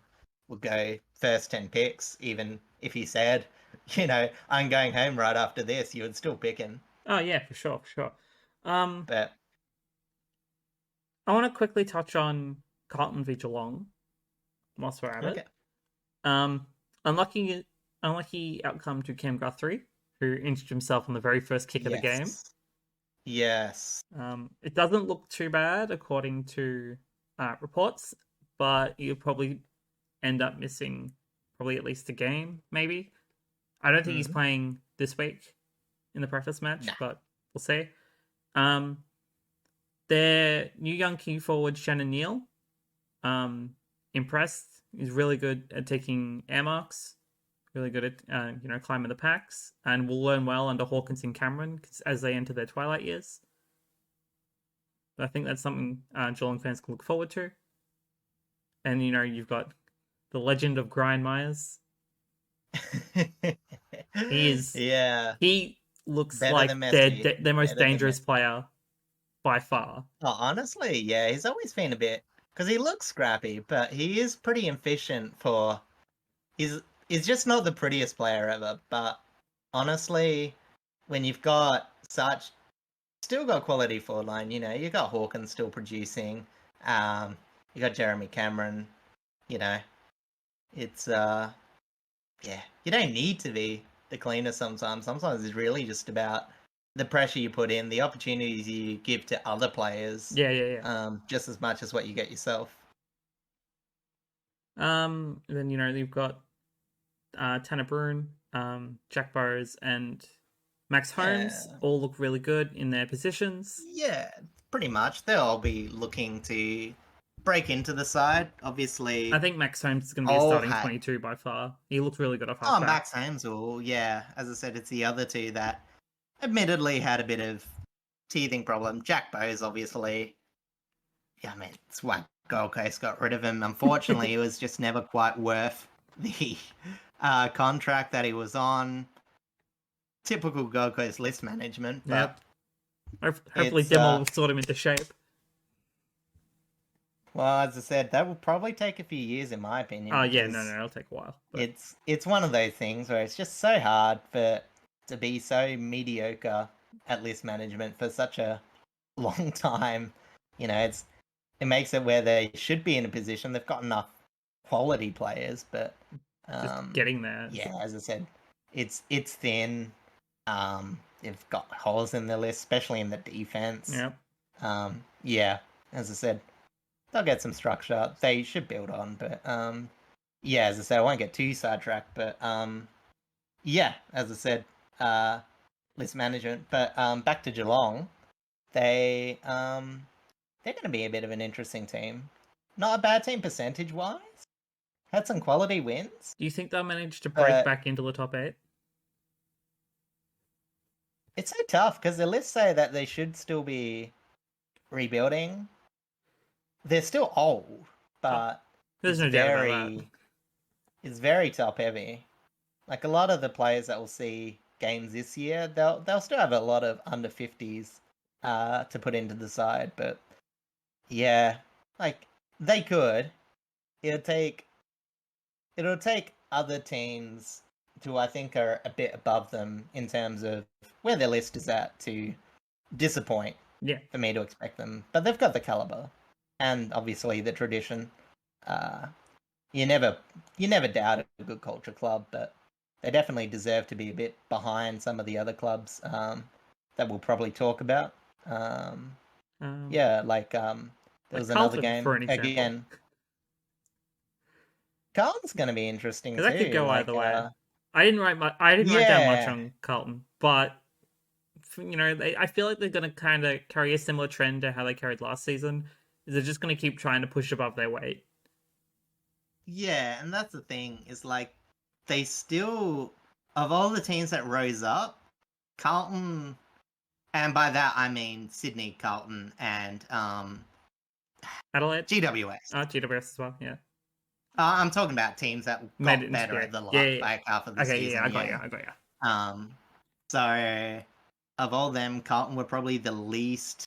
would go first 10 picks, even if he said, I'm going home right after this, you would still pick him. Oh yeah, for sure, for sure. But I want to quickly touch on Carlton v Geelong whilst we're at okay. it. Um, unlucky outcome to Cam Guthrie, who injured himself on the very first kick of the game. Yes. It doesn't look too bad according to reports, but you'll probably end up missing probably at least a game, maybe. I don't think he's playing this week in the practice match, but we'll see. Their new young key forward, Shannon Neal, impressed. He's really good at taking air marks, really good at climbing the packs, and will learn well under Hawkins and Cameron as they enter their twilight years. But I think that's something Geelong fans can look forward to. And you've got the legend of Brian Myers. He looks better like than Messi. their most dangerous player by far. Oh, honestly, yeah, he's always been a bit, because he looks scrappy, but he is pretty efficient for. He's just not the prettiest player ever, but honestly, when you've got still got quality forward line, you got Hawkins still producing, you got Jeremy Cameron, it's yeah, you don't need to be the cleaner sometimes. Sometimes it's really just about the pressure you put in, the opportunities you give to other players. Yeah. Just as much as what you get yourself. Then you've got Tanner Bruhn, Jack Burrows, and Max Holmes all look really good in their positions. Yeah, pretty much. They'll all be looking to break into the side. Obviously, I think Max Holmes is going to be a starting 22 by far. He looked really good off halfback. Oh, Max Holmes will, yeah. As I said, it's the other two that admittedly had a bit of teething problem. Jack Bowes, obviously. Yeah, I mean, it's why Gold Coast got rid of him. Unfortunately, it was just never quite worth the contract that he was on. Typical Gold Coast list management, but hopefully Demo will sort him into shape. Well, as I said, that will probably take a few years, in my opinion. Oh yeah, no, it'll take a while. But it's one of those things where it's just so hard to be so mediocre at list management for such a long time. It makes it where they should be in a position. They've got enough quality players, but just getting there. Yeah, as I said, it's thin. They've got holes in the list, especially in the defense. Yep. Yeah, as I said, they'll get some structure. They should build on, but yeah, as I said, I won't get too sidetracked, but yeah, as I said, list management. But back to Geelong, they're going to be a bit of an interesting team. Not a bad team percentage wise. Had some quality wins. Do you think they'll manage to break back into the top 8? It's so tough because the lists say that they should still be rebuilding. They're still old, but there's no doubt about that. It's very top heavy. Like a lot of the players that will see games this year, they'll still have a lot of under 50s to put into the side, but yeah, like they could. It'll take it'll take other teams who I think are a bit above them in terms of where their list is at to disappoint Yeah. for me to expect them. But they've got the caliber and obviously the tradition. Uh, you never doubt a good culture club, but they definitely deserve to be a bit behind some of the other clubs that we'll probably talk about. Yeah, there Like was another Carlton, for game an example. again. Carlton's going to be interesting Because that could too. go either way. I didn't write down much Yeah, on Carlton, but I feel like they're going to kind of carry a similar trend to how they carried last season. Is they're just going to keep trying to push above their weight. yeah, and that's the thing is like they still of all the teams that rose up, Carlton, and by that I mean Sydney, Carlton, and Adelaide, GWS. GWS as well. Yeah, I'm talking about teams that made it got into better the at the yeah. back half of the Okay, yeah, season. I got Yeah. you. I got you. So of all them, Carlton were probably the least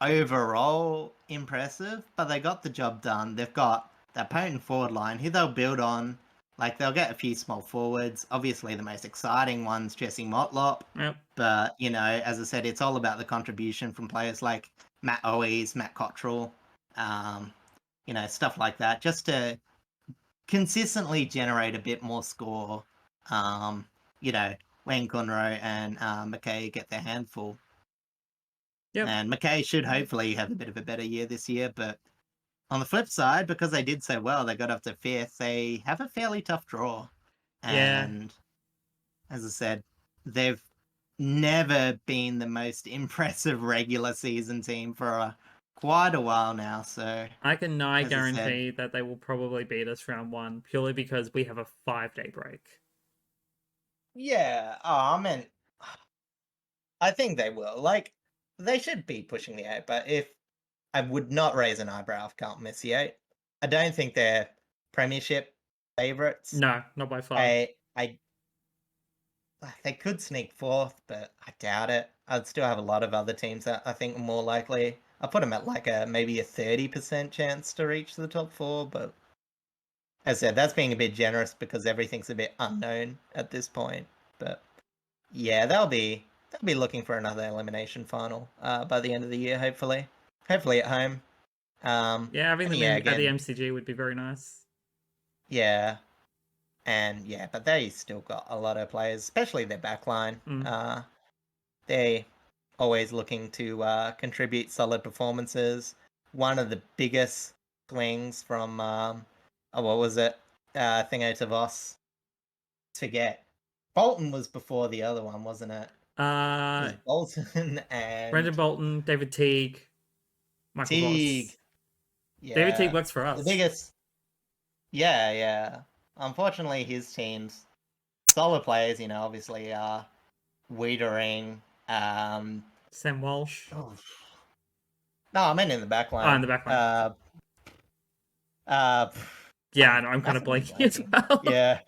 overall impressive, but they got the job done. They've got that potent forward line who they'll build on. Like they'll get a few small forwards. Obviously, the most exciting one's Jesse Motlop. Yep. But as I said, it's all about the contribution from players like Matt Owies, Matt Cottrell, stuff like that, just to consistently generate a bit more score. When Conroe and McKay get their handful. Yep. And McKay should hopefully have a bit of a better year this year, but on the flip side, because they did so well, they got up to 5th, they have a fairly tough draw. Yeah. And as I said, they've never been the most impressive regular season team for quite a while now. So I can nigh as I said, guarantee that they will probably beat us round one purely because we have a 5-day break. yeah. I think they will. Like, they should be pushing the 8, but if I would not raise an eyebrow if Carlton miss the 8. I don't think they're premiership favourites. No, not by far. I they could sneak 4th, but I doubt it. I'd still have a lot of other teams that I think are more likely. I put them at like maybe a 30% chance to reach the top 4, but as I said, that's being a bit generous because everything's a bit unknown at this point. But yeah, they'll be looking for another elimination final by the end of the year, hopefully at home. Having them at the MCG would be very nice. Yeah, and but they still got a lot of players, especially their backline. They always looking to contribute solid performances. One of the biggest swings from what was it? Thingo to Voss. Forget. Bolton was before the other one, wasn't it? It was Bolton and Brendan Bolton, David Teague, Michael Teague. Voss. Yeah. David Teague works for us. The biggest. Yeah. Unfortunately, his team's solid players, obviously Wiedering, Sam Walsh. Oh. No, I meant in the back line. Oh, in the back line. Yeah, no, I'm kind of blanking as well. Yeah.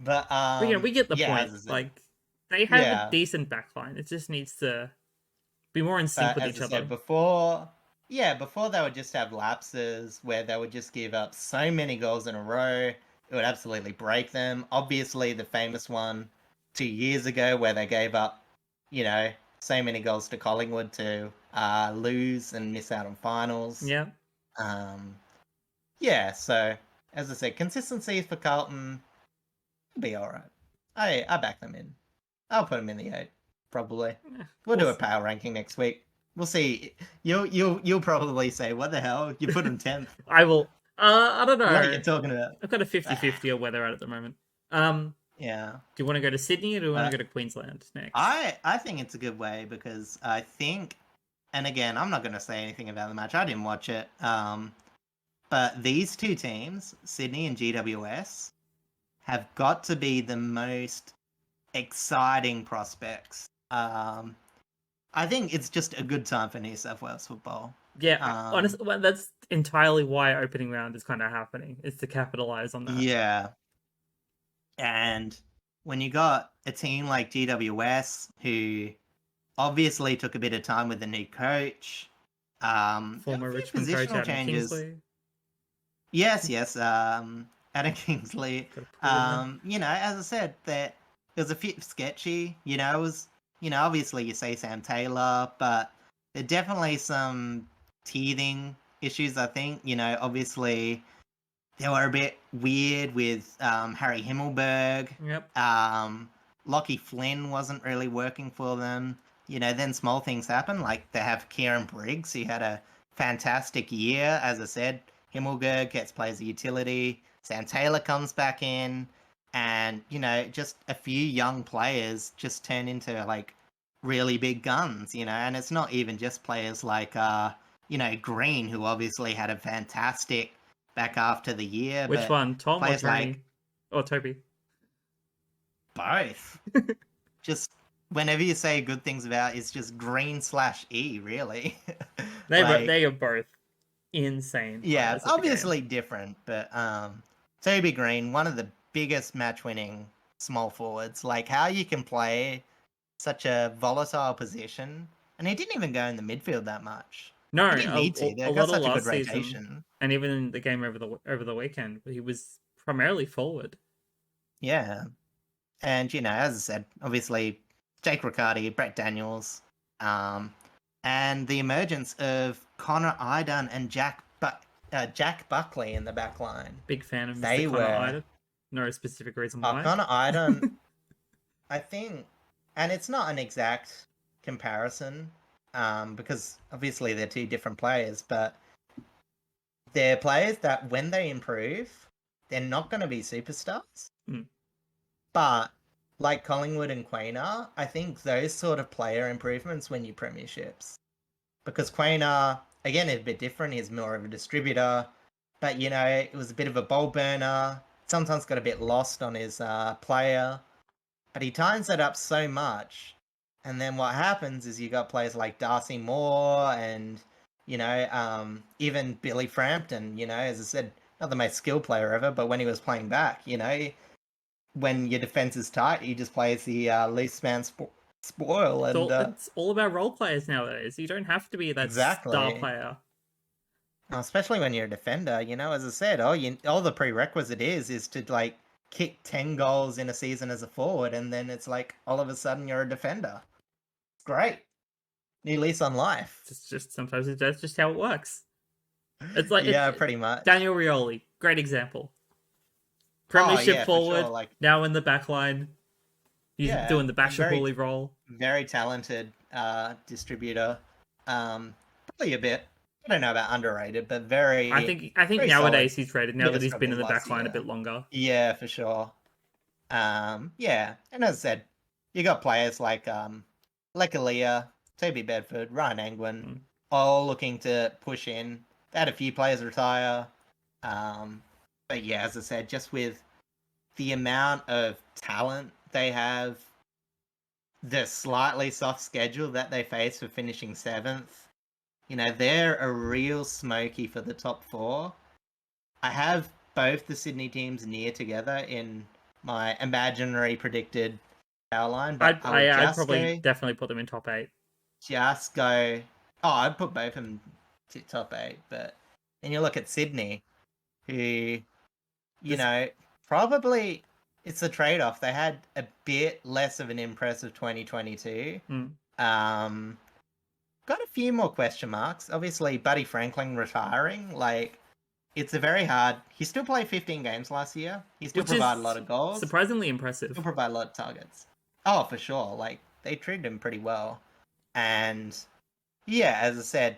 But we get the point. Like they have a decent backline. It just needs to be more in sync with each other. Before they would just have lapses where they would just give up so many goals in a row. It would absolutely break them. Obviously, the famous one 2 years ago where they gave up, so many goals to Collingwood to lose and miss out on finals. Yeah. So as I said, consistency for Carlton will be all right. I back them in. I'll put them in the 8, probably. We'll do a power ranking next week. We'll see. You'll probably say, "What the hell? You put them 10th." I will. I don't know. What are you talking about? I've got a 50-50 on where they're at the moment. Yeah. Do you want to go to Sydney or do you want to go to Queensland next? I think it's a good way because I think, and again, I'm not going to say anything about the match. I didn't watch it. But these two teams, Sydney and GWS, have got to be the most exciting prospects. I think it's just a good time for New South Wales football. Yeah, honestly, that's entirely why opening round is kind of happening. Is to capitalize on that. Yeah. And when you got a team like GWS, who obviously took a bit of time with the new coach, there were Former a few Richmond coach positional Adam changes. Kingsley. Yes. Adam Kingsley. Got to put it in there. As I said, that it was a bit sketchy. It was, obviously you say Sam Taylor, but there are definitely some teething issues, I think. Obviously they were a bit weird with Harry Himmelberg. Yep. Lockie Flynn wasn't really working for them. Then small things happen, like they have Kieran Briggs, who had a fantastic year. As I said, Himmelberg plays a utility. Sam Taylor comes back in, and just a few young players just turn into like really big guns. And it's not even just players like Green, who obviously had a fantastic back after the year. Which but one, Tom or players Tony? like Or Toby? both. Just whenever you say good things about, it's just Green/E, really. They are both insane Yeah, players at the game. obviously different, but Toby Green, one of the biggest match-winning small forwards. Like how you can play such a volatile position, and he didn't even go in the midfield that much. No, He didn't need to. a They got lot of such a good last season, rotation. and even in the game over the weekend, he was primarily forward. Yeah, and as I said, obviously Jake Riccardi, Brett Daniels, and the emergence of Connor Idan and Jack Buckley in the back line. Big fan of Mr. They Connor were Idan. No specific reason why. Connor Idan. I think, and it's not an exact comparison, because obviously they're two different players, but they're players that when they improve, they're not going to be superstars. Mm. But like Collingwood and Quaynor, I think those sort of player improvements win you premierships. Because Quaynor, again, is a bit different. He's more of a distributor, but it was a bit of a bowl burner. Sometimes got a bit lost on his player, but he tightens it up so much. And then what happens is you got players like Darcy Moore and even Billy Frampton. As I said, not the most skilled player ever, but when he was playing back, when your defense is tight, he just plays the least man spoil. And it's all about role players nowadays. You don't have to be that star player. Especially when you're a defender, as I said, all the prerequisite is to like kick 10 goals in a season as a forward, and then it's like all of a sudden you're a defender. It's great. New lease on life. Just sometimes that's just how it works. It's like pretty much. Daniel Rioli, great example. Premiership forward, sure. now in the back line. He's doing the Bashahuli role. Very talented distributor. Probably a bit, I don't know about underrated, but very. I think nowadays he's rated now that he's been in the back line a bit longer. Yeah, for sure. And as I said, you got players like Lekalia, Toby Bedford, Ryan Angwin, all looking to push in. They had a few players retire. But yeah, as I said, just with the amount of talent they have, the slightly soft schedule that they face for finishing 7th, they're a real smoky for the top 4. I have both the Sydney teams near together in my imaginary predicted power line, but I'd probably definitely put them in top 8. Just go. Oh, I'd put both of them to top 8, but then you look at Sydney, who, probably it's a trade-off. They had a bit less of an impressive 2022. Got a few more question marks. Obviously, Buddy Franklin retiring, it's a very hard. He still played 15 games last year. He still provided a lot of goals. Surprisingly impressive. Still provide a lot of targets. Oh, for sure. They treated him pretty well. And yeah, as I said,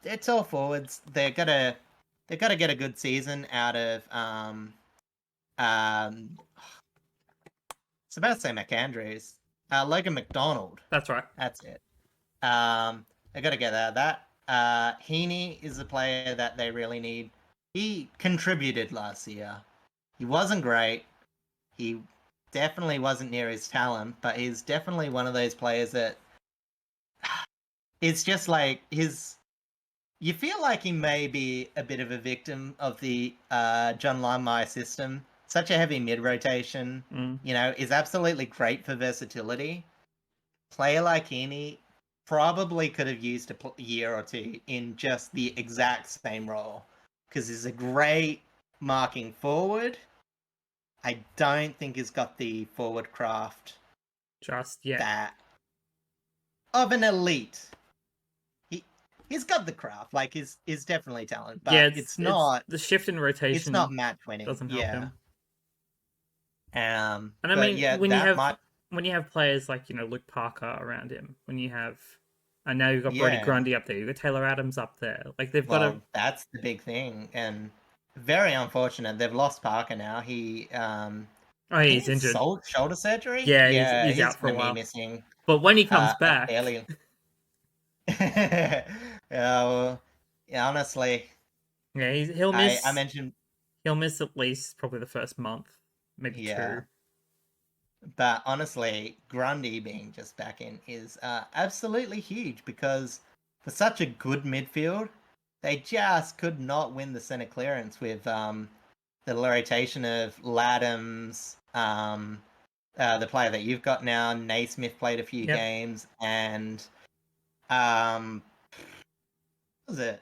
it's all forwards. They've got to get a good season out of it's about to say McAndrews. Logan McDonald. That's right. That's it. They got to get out of that. Heaney is a player that they really need. He contributed last year. He wasn't great. He definitely wasn't near his talent, but he's definitely one of those players that it's just like you feel like he may be a bit of a victim of the John Longmire system, such a heavy mid rotation. Mm. You know, is absolutely great for versatility. Player like Heaney probably could have used a year or two in just the exact same role, because he's a great marking forward. I don't think he's got the forward craft Just yet. that of an elite. He's got the craft, like he's definitely talent, but Yeah, it's not the shift in it's not rotation match winning. doesn't help him. And I but mean, yeah, when you have players like, you know, Luke Parker around him, when you have, and now you've got Brody Yeah. Grundy up there, you've got Taylor Adams up there, like they've got well, that's the big thing, and very unfortunate. They've lost Parker now. He oh, I think he's injured. shoulder surgery. Yeah, he's out for a gonna be while. missing But when he comes a back, fairly. Yeah, well, yeah, honestly, yeah, I mentioned he'll miss at least probably the first month, maybe yeah, 2. but honestly, Grundy being just back in is absolutely huge, because for such a good midfield, they just could not win the center clearance with the rotation of Laddams, the player that you've got now. Naismith played a few games, and what was it?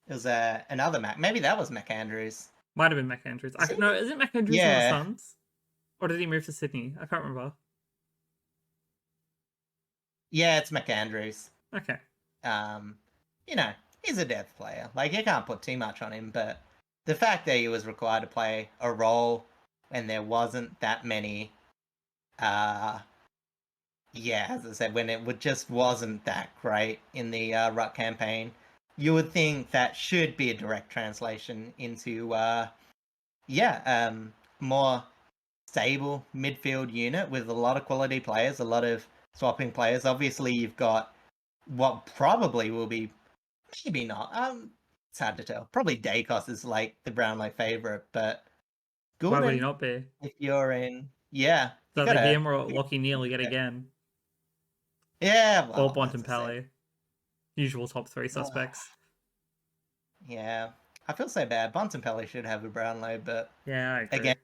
It was another Mac. Maybe that was McAndrews. Might have been McAndrews. No, is it McAndrews on the Suns? Or did he move to Sydney? I can't remember. Yeah, it's McAndrews. Okay. You know, he's a depth player. Like, you can't put too much on him, but the fact that he was required to play a role and there wasn't that many, as I said, when it just wasn't that great in the Ruck campaign, you would think that should be a direct translation into, more stable midfield unit with a lot of quality players, a lot of swapping players. Obviously, you've got what probably will be, maybe not. It's hard to tell. Probably Dacos is like the Brownlow favorite, but Goulden, why would he not be? If you're in, yeah, So like him or Lockie Neal yet again. Yeah, well, or Bontempelli. Usual top 3 suspects. Yeah, I feel so bad. Bontempelli should have a Brownlow, but yeah, I agree. Again,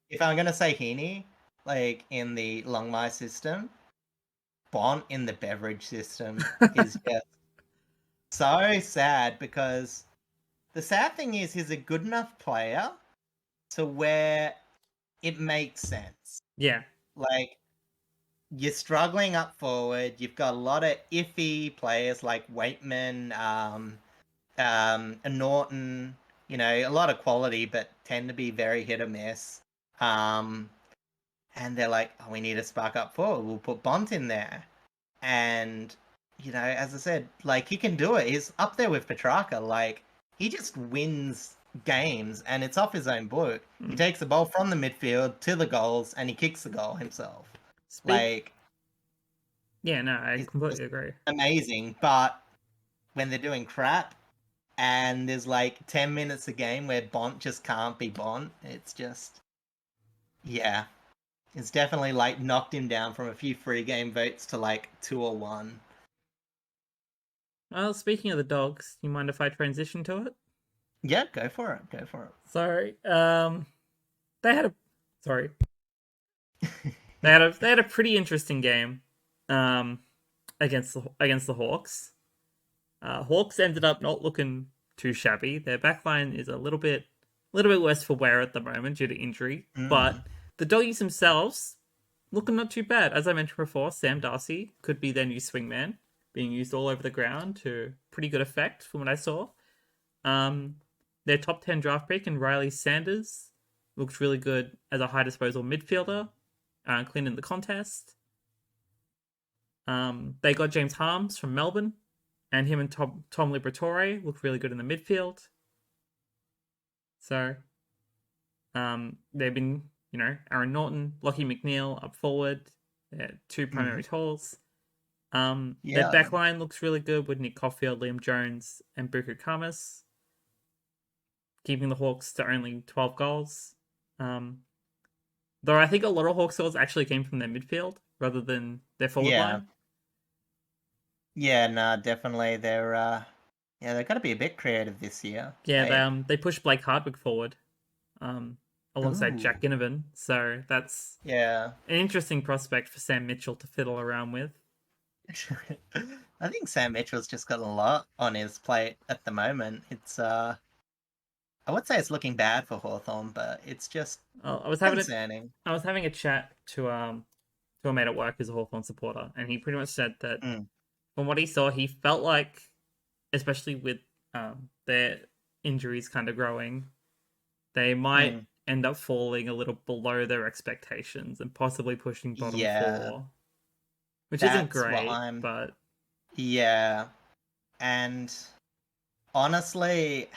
if I'm gonna say Heaney, like in the Longmire system, Bont in the Beveridge system is just so sad, because the sad thing is he's a good enough player to where it makes sense. Yeah. Like, you're struggling up forward. You've got a lot of iffy players like Waitman, and Norton. You know, a lot of quality, but tend to be very hit or miss. And they're like, oh, we need to spark up forward. We'll put Bont in there. And, you know, as I said, like, he can do it. He's up there with Petrarca. Like, he just wins games, and it's off his own boot. He takes the ball from the midfield to the goals, and he kicks the goal himself. Yeah, no, I completely agree. Amazing, but when they're doing crap, and there's like 10 minutes a game where Bont just can't be Bont, it's just, yeah. It's definitely like knocked him down from a few free game votes to like 2 or 1. Well, speaking of the Dogs, you mind if I transition to it? Yeah, go for it. Go for it. Sorry. They had a pretty interesting game against the Hawks. Hawks ended up not looking too shabby. Their backline is a little bit worse for wear at the moment due to injury, but the Doggies themselves looking not too bad. As I mentioned before, Sam Darcy could be their new swingman, being used all over the ground to pretty good effect from what I saw. Their top 10 draft pick and Riley Sanders looked really good as a high disposal midfielder, cleaning the contest. They got James Harms from Melbourne, and him and Tom Liberatore looked really good in the midfield. So, they've been, you know, Aaron Norton, Lockie McNeil up forward, 2 primary tools. Their backline looks really good with Nick Caulfield, Liam Jones, and Buku Kamas, keeping the Hawks to only 12 goals. Though I think a lot of Hawks goals actually came from their midfield rather than their forward line. Yeah, no, definitely. They've got to be a bit creative this year. Yeah, they pushed Blake Hardwick forward, alongside Ooh. Jack Ginnivan. So that's Yeah. an interesting prospect for Sam Mitchell to fiddle around with. I think Sam Mitchell's just got a lot on his plate at the moment. It's I would say it's looking bad for Hawthorn, but it's just I concerning. was having a chat to a mate at work who's a Hawthorn supporter, and he pretty much said that Mm, from what he saw, he felt like, especially with their injuries kind of growing, they might mm. end up falling a little below their expectations and possibly pushing bottom Yeah, four, which isn't that's what great, I'm. but Yeah, and honestly,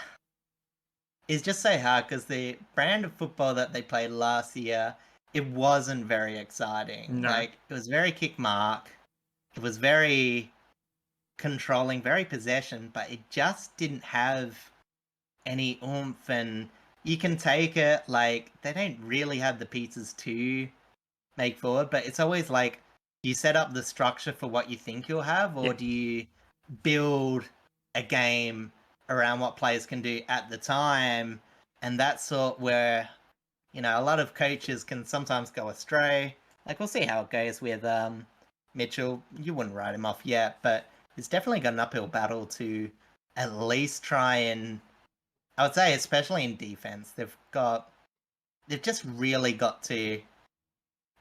it's just so hard because the brand of football that they played last year, it wasn't very exciting. no. Like it was very kick mark. It was very controlling, very possession, but it just didn't have any oomph. And you can take it like they don't really have the pieces to make forward, but it's always like, do you set up the structure for what you think you'll have, Yeah. or do you build a game around what players can do at the time? And that's sort where, a lot of coaches can sometimes go astray. Like we'll see how it goes with Mitchell. You wouldn't write him off yet, but it's definitely got an uphill battle to at least try and, I would say, especially in defense, they've just really got to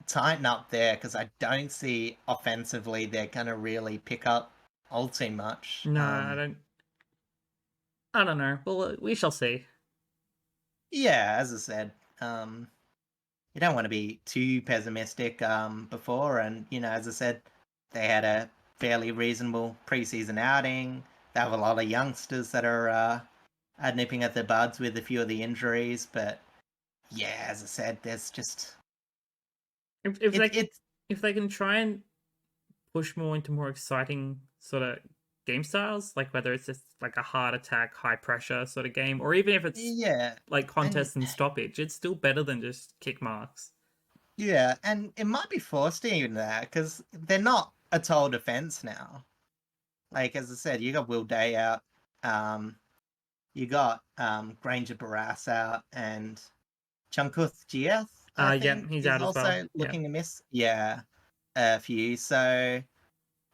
tighten up there because I don't see offensively they're gonna really pick up all too much. No, I don't know. Well, we shall see. Yeah, as I said, you don't want to be too pessimistic before, and as I said, they had a fairly reasonable preseason outing. They have a lot of youngsters that are nipping at the buds with a few of the injuries, but yeah, as I said, there's just If it's they it's if they can try and push more into more exciting sort of game styles, like whether it's just like a hard attack, high pressure sort of game, or even if it's yeah, like and contest and stoppage, it's still better than just kick marks. yeah, and it might be forced even that because they're not a total defense now. Like as I said, you got Will Day out, um, you got Granger Barras out, and Chunkuth Gieth, I Yeah, think, he's is out as well. also Yeah, looking amiss. Yeah, a few. So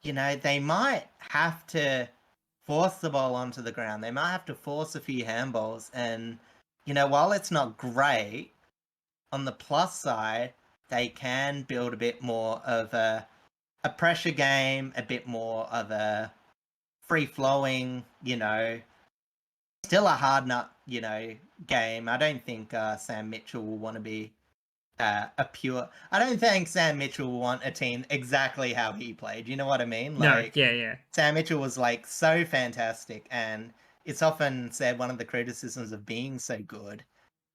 they might have to force the ball onto the ground. They might have to force a few handballs, and while it's not great, on the plus side, they can build a bit more of a pressure game, a bit more of a free flowing, still a hard nut, game. I don't think Sam Mitchell will want to be a pure. I don't think Sam Mitchell will want a team exactly how he played. You know what I mean? no, Like yeah. Sam Mitchell was like so fantastic, and it's often said one of the criticisms of being so good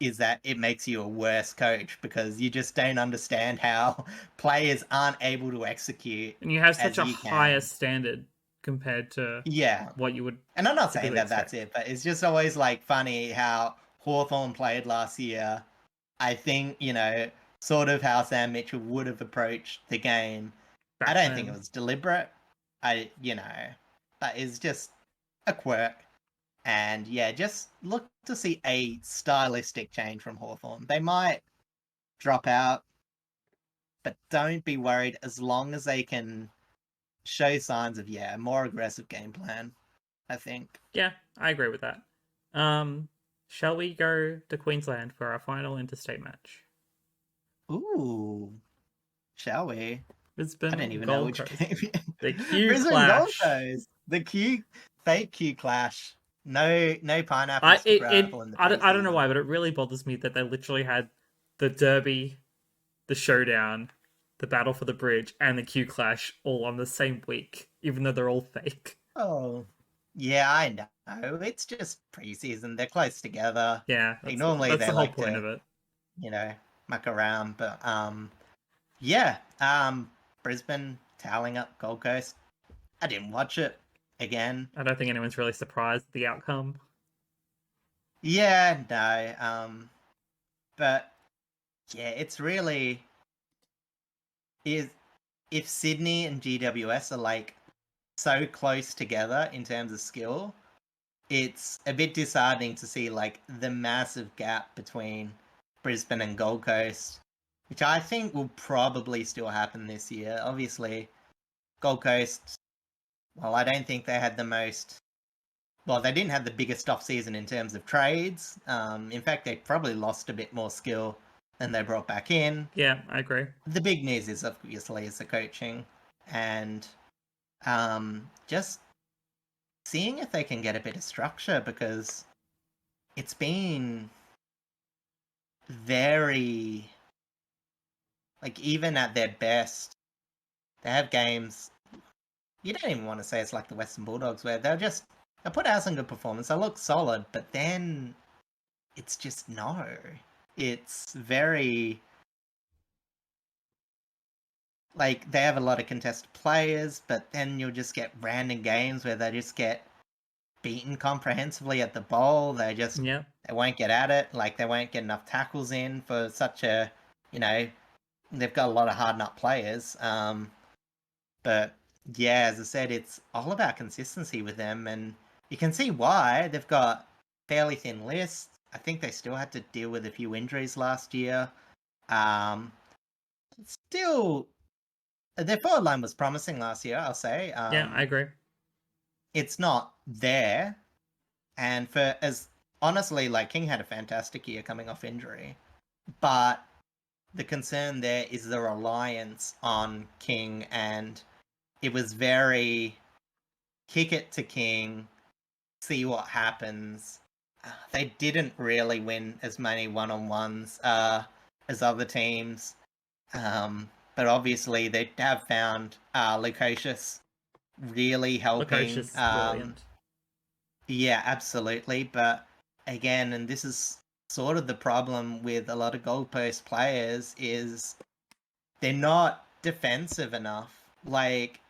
is that it makes you a worse coach because you just don't understand how players aren't able to execute And you have such as a you higher can. standard compared to Yeah. what you would And I'm not saying typically that that's expect. it, but it's just always like funny how Hawthorn played last year. I think, sort of how Sam Mitchell would have approached the game. I Back don't think it then. was deliberate. But it's just a quirk. And yeah, just look to see a stylistic change from Hawthorn. They might drop out, but don't be worried as long as they can show signs of, a more aggressive game plan, I think. Yeah, I agree with that. Um, shall we go to Queensland for our final interstate match? Ooh, shall we? I didn't Brisbane even know Gold which Coast. game. The Q Brisbane Gold Clash. Coast. The fake Q clash. No pineapples to gravel in the I don't know preseason. why, but it really bothers me that they literally had the Derby, the Showdown, the Battle for the Bridge, and the Q Clash all on the same week, even though they're all fake. Oh, yeah, I know. It's just preseason. They're close together. Yeah, Like normally that's they the whole like point to, of it. you know, muck around, but yeah. Brisbane toweling up Gold Coast. I didn't watch it again. I don't think anyone's really surprised at the outcome. Yeah, no. But yeah, it's really is if Sydney and GWS are like so close together in terms of skill, it's a bit disheartening to see like the massive gap between Brisbane and Gold Coast, which I think will probably still happen this year. Obviously, Gold Coast, well, I don't think they had the most... Well, they didn't have the biggest off-season in terms of trades. In fact, they probably lost a bit more skill than they brought back in. Yeah, I agree. The big news is obviously is the coaching, and just seeing if they can get a bit of structure, because it's been very, like, even at their best, they have games, you don't even want to say it's like the Western Bulldogs, where they'll put out some good performance, they'll look solid, but then it's just no. It's very, like, they have a lot of contested players, but then you'll just get random games where they just get beaten comprehensively at the bowl. They won't get at it. Like, they won't get enough tackles in for such a, they've got a lot of hard nut players. But yeah, as I said, it's all about consistency with them, and you can see why. They've got fairly thin lists. I think they still had to deal with a few injuries last year. Still, their forward line was promising last year, I'll say. Yeah, I agree. It's not there. And honestly, like, King had a fantastic year coming off injury. But the concern there is the reliance on King, and it was very kick it to King, see what happens. They didn't really win as many one-on-ones as other teams. But obviously they have found Lukosius really helping. Lukosius, brilliant. Yeah, absolutely. But again, and this is sort of the problem with a lot of Gold Coast players, is they're not defensive enough. Like,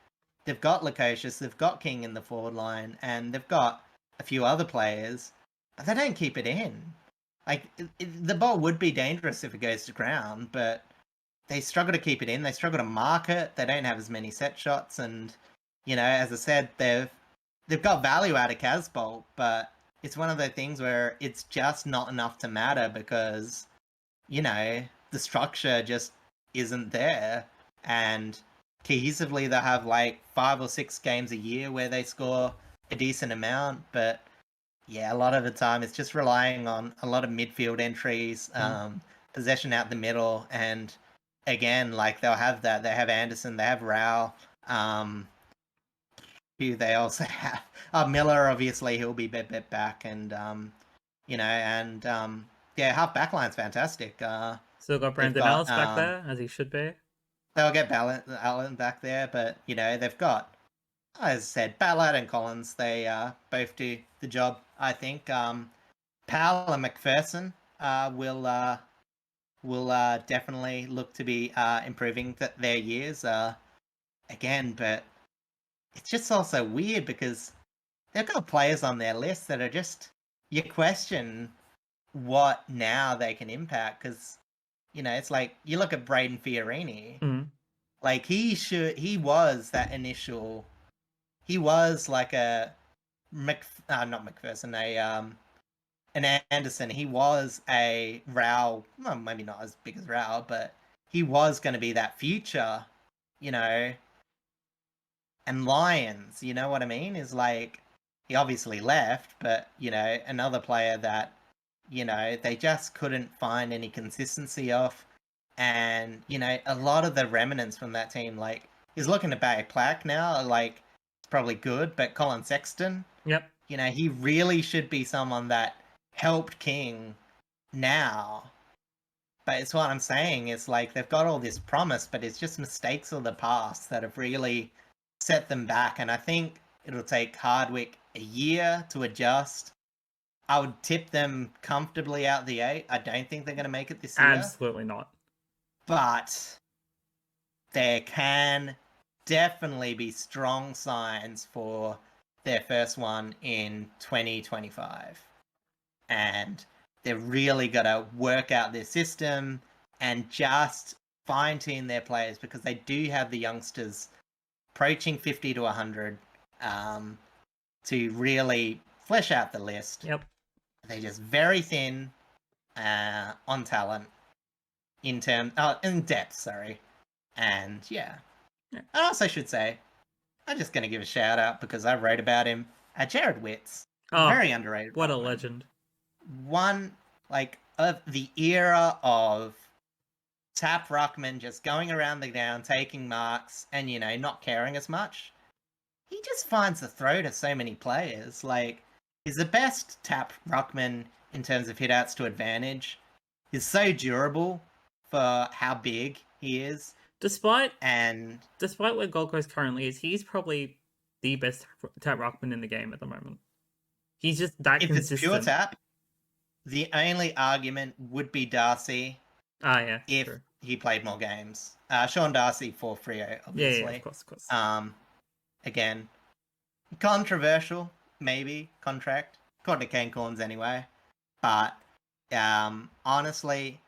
they've got Lukosius, they've got King in the forward line, and they've got a few other players, but they don't keep it in. Like, the ball would be dangerous if it goes to ground, but they struggle to keep it in. They struggle to mark it. They don't have as many set shots, and as I said, they've got value out of Casbolt, but it's one of those things where it's just not enough to matter, because the structure just isn't there, and cohesively they'll have like 5 or 6 games a year where they score a decent amount, but yeah, a lot of the time it's just relying on a lot of midfield entries, possession out the middle, and again, like, they'll have that. They have Anderson, they have Rao, who they also have. Miller, obviously, he'll be back, and yeah, half backline's fantastic. Still got Brandon Ellis back there, as he should be. They'll get Allen back there, but they've got, as I said, Ballard and Collins. They both do the job, I think. Powell and McPherson will definitely look to be improving their years again, but it's just also weird because they've got players on their list that are just, you question what now they can impact, because it's like, you look at Braden Fiorini, like, he was that initial, he was like a not McPherson, an Anderson. He was a Rao, well, maybe not as big as Rao, but he was going to be that future, and Lions, you know what I mean, is like, he obviously left, but another player that they just couldn't find any consistency of. And a lot of the remnants from that team, like, he's looking to buy a plaque now, like, it's probably good, but Colin Sexton, yep, he really should be someone that helped King now. But it's what I'm saying, it's like, they've got all this promise, but it's just mistakes of the past that have really set them back. And I think it'll take Hardwick a year to adjust. I would tip them comfortably out the 8. I don't think they're going to make it this year. Absolutely not. But there can definitely be strong signs for their first one in 2025. And they've really got to work out their system and just fine-tune their players, because they do have the youngsters approaching 50 to 100 to really flesh out the list. Yep. They're just very thin. on talent in depth, sorry. And yeah. I also should say, I'm just going to give a shout out because I wrote about him. Jared Witts, Oh, very underrated. what a ruckman. legend. One, of the era of tap ruckman just going around the ground, taking marks, and, not caring as much. He just finds the throw to so many players. He's the best tap ruckman in terms of hitouts to advantage. He's so durable for how big he is. Despite where Gold Coast currently is, he's probably the best tap ruckman in the game at the moment. He's just that consistent. If it's pure tap, the only argument would be Darcy. Yeah. If true. he played more games. Sean Darcy for Freo, obviously. Yeah, of course. Again, controversial, maybe, contract. According to Kane Corns anyway. But, honestly,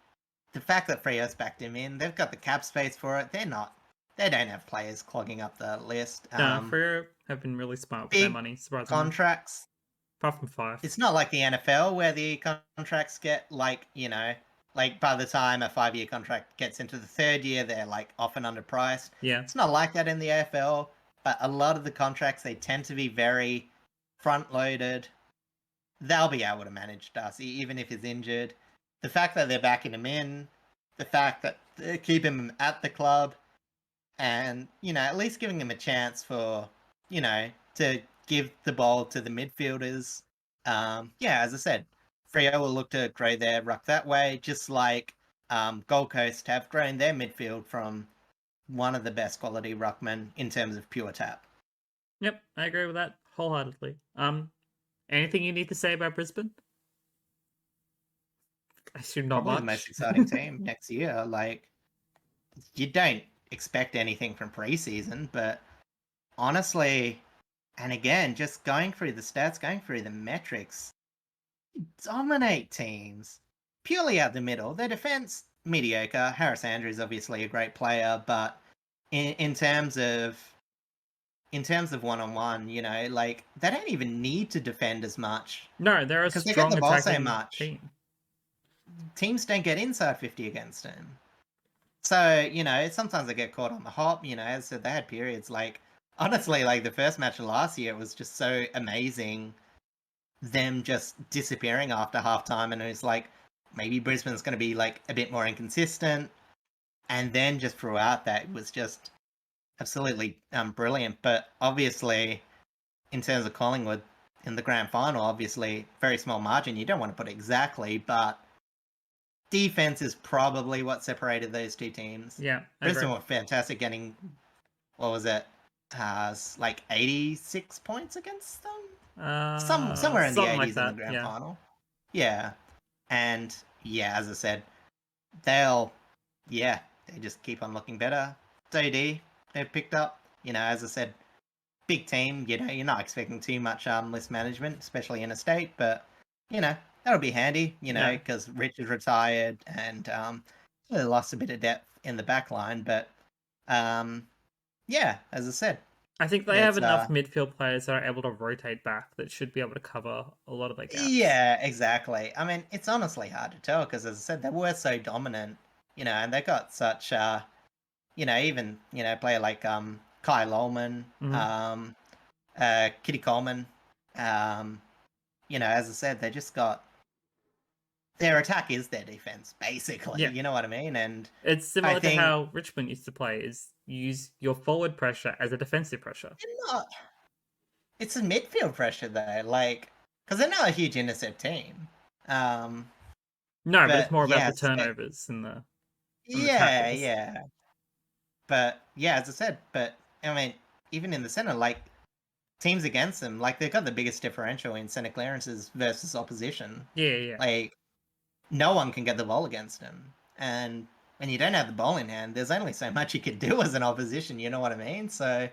the fact that Freo's backed him in, they've got the cap space for it. They don't have players clogging up the list. Freo have been really smart with their money, surprisingly. Contracts. Apart from 5. It's not like the NFL where the contracts get, by the time a 5-year contract gets into the 3rd year, they're, often underpriced. Yeah. It's not like that in the AFL, but a lot of the contracts, they tend to be very front-loaded. They'll be able to manage Darcy, even if he's injured. The fact that they're backing him in, the fact that they keep him at the club, and, at least giving him a chance for, to give the ball to the midfielders. As I said, Freo will look to grow their ruck that way, just like Gold Coast have grown their midfield from one of the best quality ruckmen in terms of pure tap. Yep, I agree with that wholeheartedly. Anything you need to say about Brisbane? I assume not Probably much. the most exciting team next year. You don't expect anything from preseason, but honestly, and again, just going through the stats, going through the metrics, dominate teams purely out the middle. Their defense mediocre. Harris Andrews obviously a great player, but in terms of one-on-one, they don't even need to defend as much. No, they're a strong attacking team. Teams don't get inside 50 against them. So, sometimes they get caught on the hop. As I said, they had periods honestly, the first match of last year was just so amazing. Them just disappearing after halftime, and it was maybe Brisbane's going to be a bit more inconsistent. And then just throughout that, it was just absolutely brilliant. But obviously, in terms of Collingwood in the grand final, obviously very small margin. You don't want to put it exactly, but defense is probably what separated those two teams. Yeah, Brisbane were fantastic, getting 86 points against them. Somewhere in the 80s in the grand final. Yeah. And as I said, they just keep on looking better. DD, they've picked up, as I said, big team, you're not expecting too much list management, especially in a state, but, that'll be handy, because Richard retired and they lost a bit of depth in the back line, but, as I said, I think they have enough midfield players that are able to rotate back that should be able to cover a lot of their gaps. Yeah, exactly. I mean, it's honestly hard to tell because, as I said, they were so dominant, and they got such, even, player like Kai Lolman, Kitty Coleman, as I said, they just got... Their attack is their defense, basically. Yeah. You know what I mean? And it's similar to how Richmond used to play, is use your forward pressure as a defensive pressure. It's a midfield pressure, though. Because they're not a huge intercept team. No, but it's more about the turnovers and the tackles. Yeah. But, as I said, I mean, even in the center, teams against them, they've got the biggest differential in center clearances versus opposition. Yeah. No one can get the ball against them. And when you don't have the ball in hand, there's only so much you can do as an opposition, you know what I mean? So,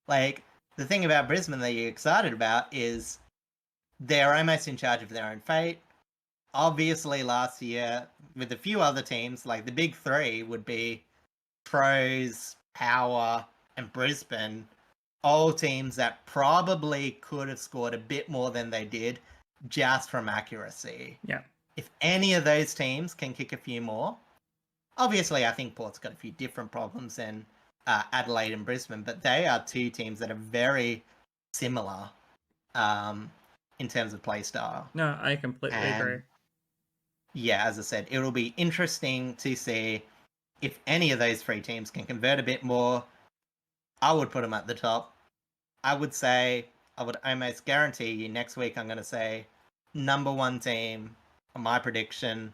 the thing about Brisbane that you're excited about is they're almost in charge of their own fate. Obviously, last year, with a few other teams, the big three would be Pros, Power, and Brisbane, all teams that probably could have scored a bit more than they did just from accuracy. Yeah. if any of those teams can kick a few more, obviously I think Port's got a few different problems than Adelaide and Brisbane, but they are two teams that are very similar in terms of play style. No, I completely agree. And yeah, as I said, it'll be interesting to see if any of those three teams can convert a bit more. I would put them at the top. I would say, I would almost guarantee you next week I'm going to say number one team on my prediction.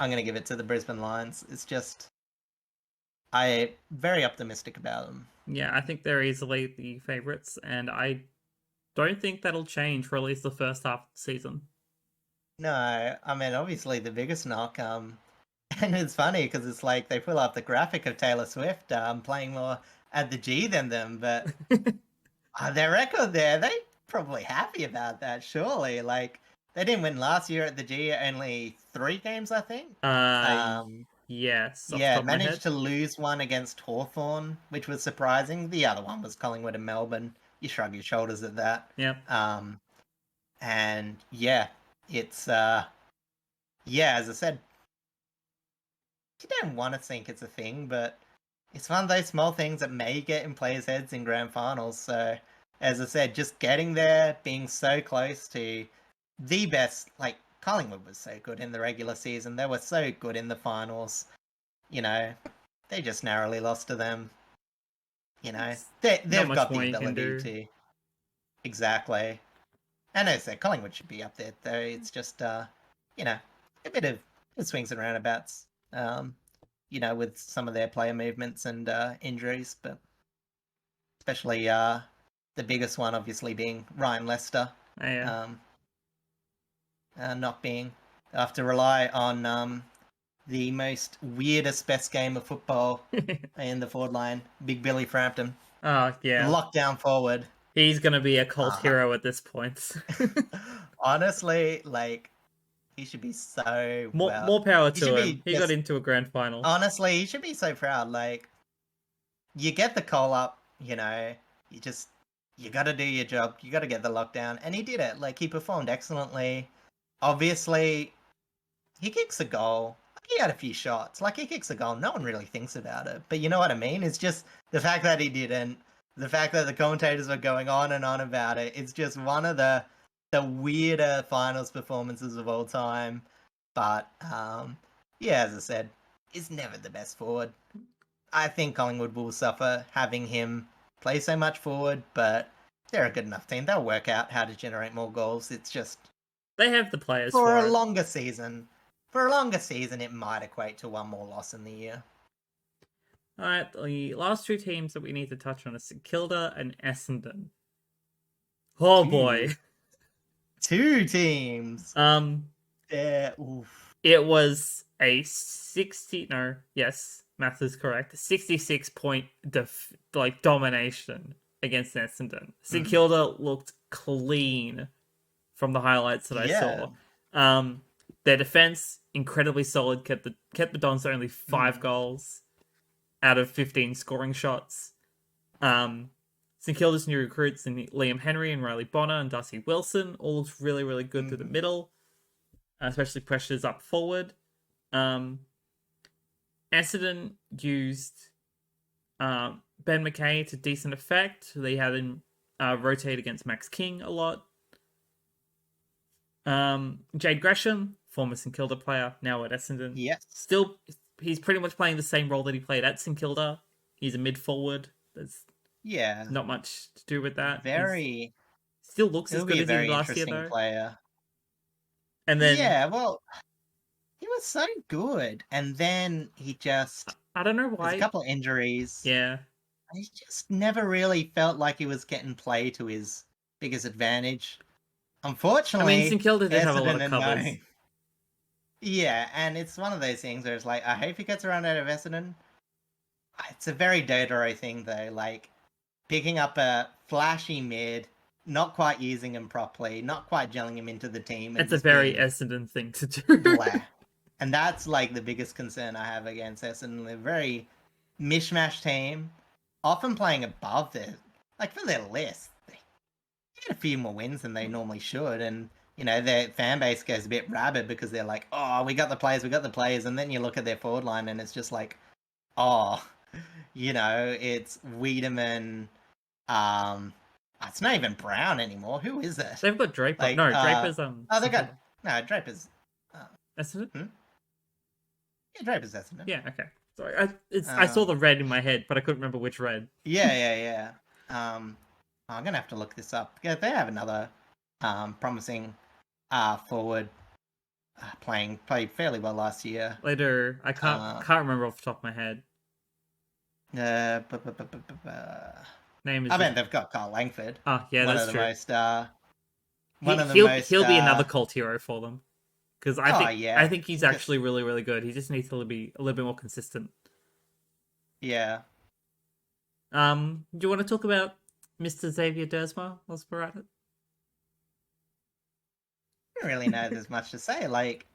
I'm going to give it to the Brisbane Lions. It's just, I'm very optimistic about them. Yeah, I think they're easily the favourites, and I don't think that'll change for at least the first half of the season. No, I mean, obviously the biggest knock, and it's funny because it's like they pull up the graphic of Taylor Swift playing more at the G than them, but their record there, they probably happy about that, surely. Like, they didn't win last year at the G, only 3 games, I think. Yes, off the Yeah, top of my head. managed to lose one against Hawthorn, which was surprising. The other one was Collingwood and Melbourne. You shrug your shoulders at that. Yep. And yeah, it's yeah, as I said, you don't want to think it's a thing, but it's one of those small things that may get in players' heads in grand finals. So, as I said, just getting there, being so close to the best, like Collingwood was so good in the regular season. They were so good in the finals. You know, they just narrowly lost to them. You know, they've got the ability to. Exactly. And as I said, Collingwood should be up there, though. It's just, you know, a bit of swings and roundabouts, you know, with some of their player movements and injuries, but especially the biggest one, obviously, being Ryan Lester. Oh, yeah. Not being, have to rely on the most weirdest best game of football in the forward line, Big Billy Frampton. Oh, yeah. Lockdown forward. He's going to be a cult hero at this point. Honestly, like, he should be so more power to him. He got into a grand final. Honestly, he should be so proud. Like, you get the call up, you know, you got to do your job. You got to get the lockdown. And he did it. Like, he performed excellently. Obviously, he kicks a goal. He had a few shots. Like, he kicks a goal. No one really thinks about it. But you know what I mean? It's just the fact that he didn't. The fact that the commentators were going on and on about it. It's just one of the weirder finals performances of all time. But, yeah, as I said, he's never the best forward. I think Collingwood will suffer having him play so much forward, but they're a good enough team. They'll work out how to generate more goals. It's just... They have the players for a longer season. For a longer season, it might equate to one more loss in the year. Alright, the last 2 teams that we need to touch on are St Kilda and Essendon. Oh boy. 2 teams. It was a 60... No, yes, math is correct. 66 point domination against Essendon. St Kilda looked clean from the highlights that I saw. Their defense, incredibly solid, kept the Dons to only 5 goals out of 15 scoring shots. St Kilda's new recruits in Liam Henry and Riley Bonner and Darcy Wilson all looked really, really good through the middle, especially pressures up forward. Essendon used Ben McKay to decent effect. They had him rotate against Max King a lot. Jade Gresham, former St Kilda player, now at Essendon. Yes. Still, he's pretty much playing the same role that he played at St Kilda. He's a mid forward. There's not much to do with that. Still looks as good as he did last year, though. Player. And then he was so good, and then he just... I don't know why. There's a couple of injuries. Yeah. He just never really felt like he was getting play to his biggest advantage. Unfortunately, I mean, St Kilda did have a lot of covers. Yeah, and it's one of those things where it's like, I hope he gets around out of Essendon. It's a very Dodoro thing, though. Like, picking up a flashy mid, not quite using him properly, not quite gelling him into the team. It's a very Essendon thing to do. Blah. And that's, like, the biggest concern I have against Essendon. They're a very mishmash team, often playing above their... Like, for their list, they get a few more wins than they normally should, and their fan base goes a bit rabid because they're like, oh, we got the players, and then you look at their forward line and it's just like, oh, it's Wiedemann. It's not even Brown anymore. Who is it? They've got Draper. Like, No, Draper's oh, they got Draper's. Essendon? Yeah, Draper's Essendon. Yeah, okay. Sorry, I saw the red in my head, but I couldn't remember which red. Yeah. I'm gonna have to look this up. Yeah, they have another promising forward played fairly well last year. Later, I can't remember off the top of my head. Name is. I mean, they've got Carl Langford. Oh yeah, that's true. He'll be another cult hero for them. Because I think he's actually really, really good. He just needs to be a little bit more consistent. Yeah. Do you want to talk about Mr. Xavier Dersma whilst we're at it? I don't really know there's much to say. Like,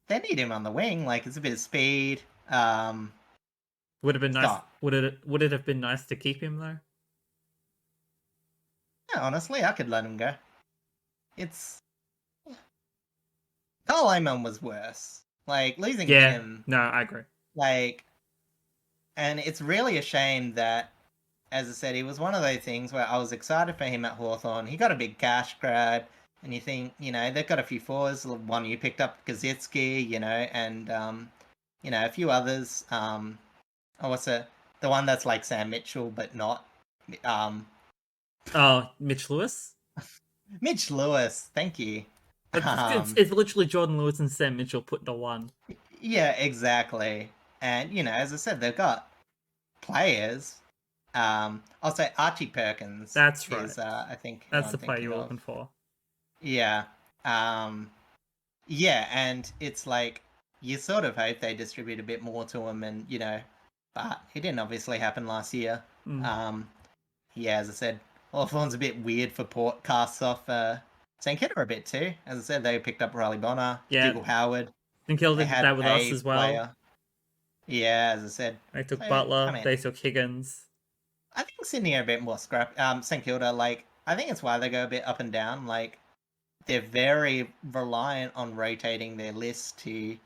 they need him on the wing. Like, it's a bit of speed. Would have been nice. Would it have been nice to keep him though? Yeah, honestly, I could let him go. Carl Lehmann was worse. Like, losing him... No, I agree. Like, and it's really a shame that, as I said, he was one of those things where I was excited for him at Hawthorn. He got a big cash grab, and you think, they've got a few fours. One you picked up, Kaczynski, and, a few others. What's the one that's like Sam Mitchell, but not... Mitch Lewis? Mitch Lewis, thank you. It's literally Jordan Lewis and Sam Mitchell put into one. Yeah, exactly. And, as I said, they've got players. I'll say Archie Perkins. That's right. I think that's the player you're looking for. Yeah. Yeah, and it's like, you sort of hope they distribute a bit more to him, and, but it didn't obviously happen last year. Yeah, as I said, Hawthorn's a bit weird for Port, casts off St Kilda a bit too. As I said, they picked up Riley Bonner, Dougal Howard. St Kilda did that with us as well. Player. Yeah, as I said. They took Butler, they took Higgins. I think Sydney are a bit more scrap. St Kilda, like, I think it's why they go a bit up and down. Like, they're very reliant on rotating their list to,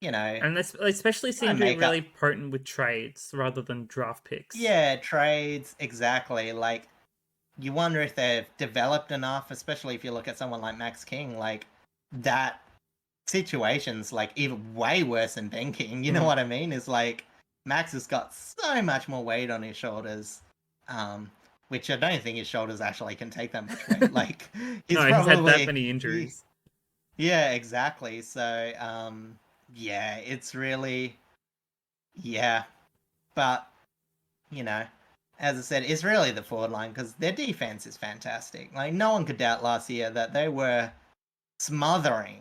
And they especially seem to be really potent with trades rather than draft picks. Yeah, trades, exactly. Like, you wonder if they've developed enough, especially if you look at someone like Max King, like, that situation's, like, even way worse than Ben King, you know what I mean? Is like, Max has got so much more weight on his shoulders, which I don't think his shoulders actually can take that much weight. Like, he's had that many injuries. Yeah, exactly. So, yeah, it's really, but, as I said, it's really the forward line, because their defense is fantastic. Like, no one could doubt last year that they were smothering,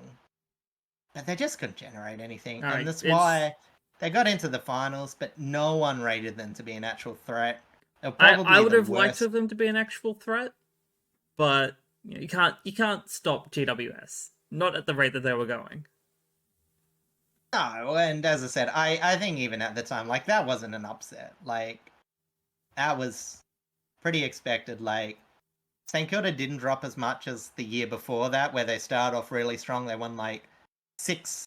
but they just couldn't generate anything. And that's why they got into the finals, but no one rated them to be an actual threat. I would have liked for them to be an actual threat, but you can't stop GWS. Not at the rate that they were going. No, and as I said, I think even at the time, like, that wasn't an upset. Like, that was pretty expected. Like, St Kilda didn't drop as much as the year before that, where they started off really strong. They won, like, 6...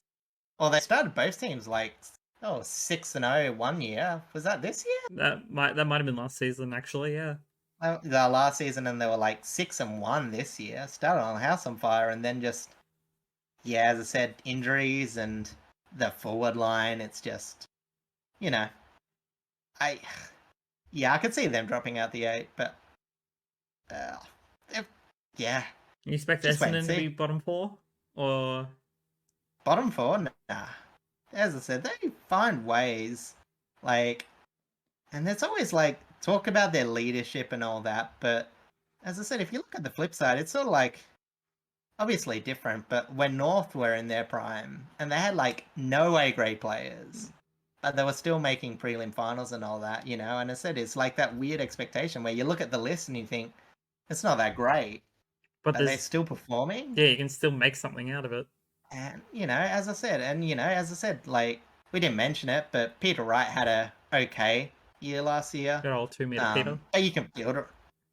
Well, they started both teams, like, 6-0 one year. Was that this year? That might have been last season, actually, yeah. The last season, and they were, like, 6-1 this year. Started on House on Fire, and then just... Yeah, as I said, injuries and the forward line, it's just... I could see them dropping out the 8, but... yeah. You expect Essendon to be bottom 4? Or... Bottom 4? Nah. As I said, they find ways. Like... And there's always, like, talk about their leadership and all that, but... As I said, if you look at the flip side, it's sort of like... Obviously different, but when North were in their prime, and they had, like, no A-grade players... But they were still making prelim finals and all that, And I said, it's like that weird expectation where you look at the list and you think, it's not that great. But they're still performing. Yeah, you can still make something out of it. And, as I said, like, we didn't mention it, but Peter Wright had a okay year last year. Got all 2 meter Peter. But you can build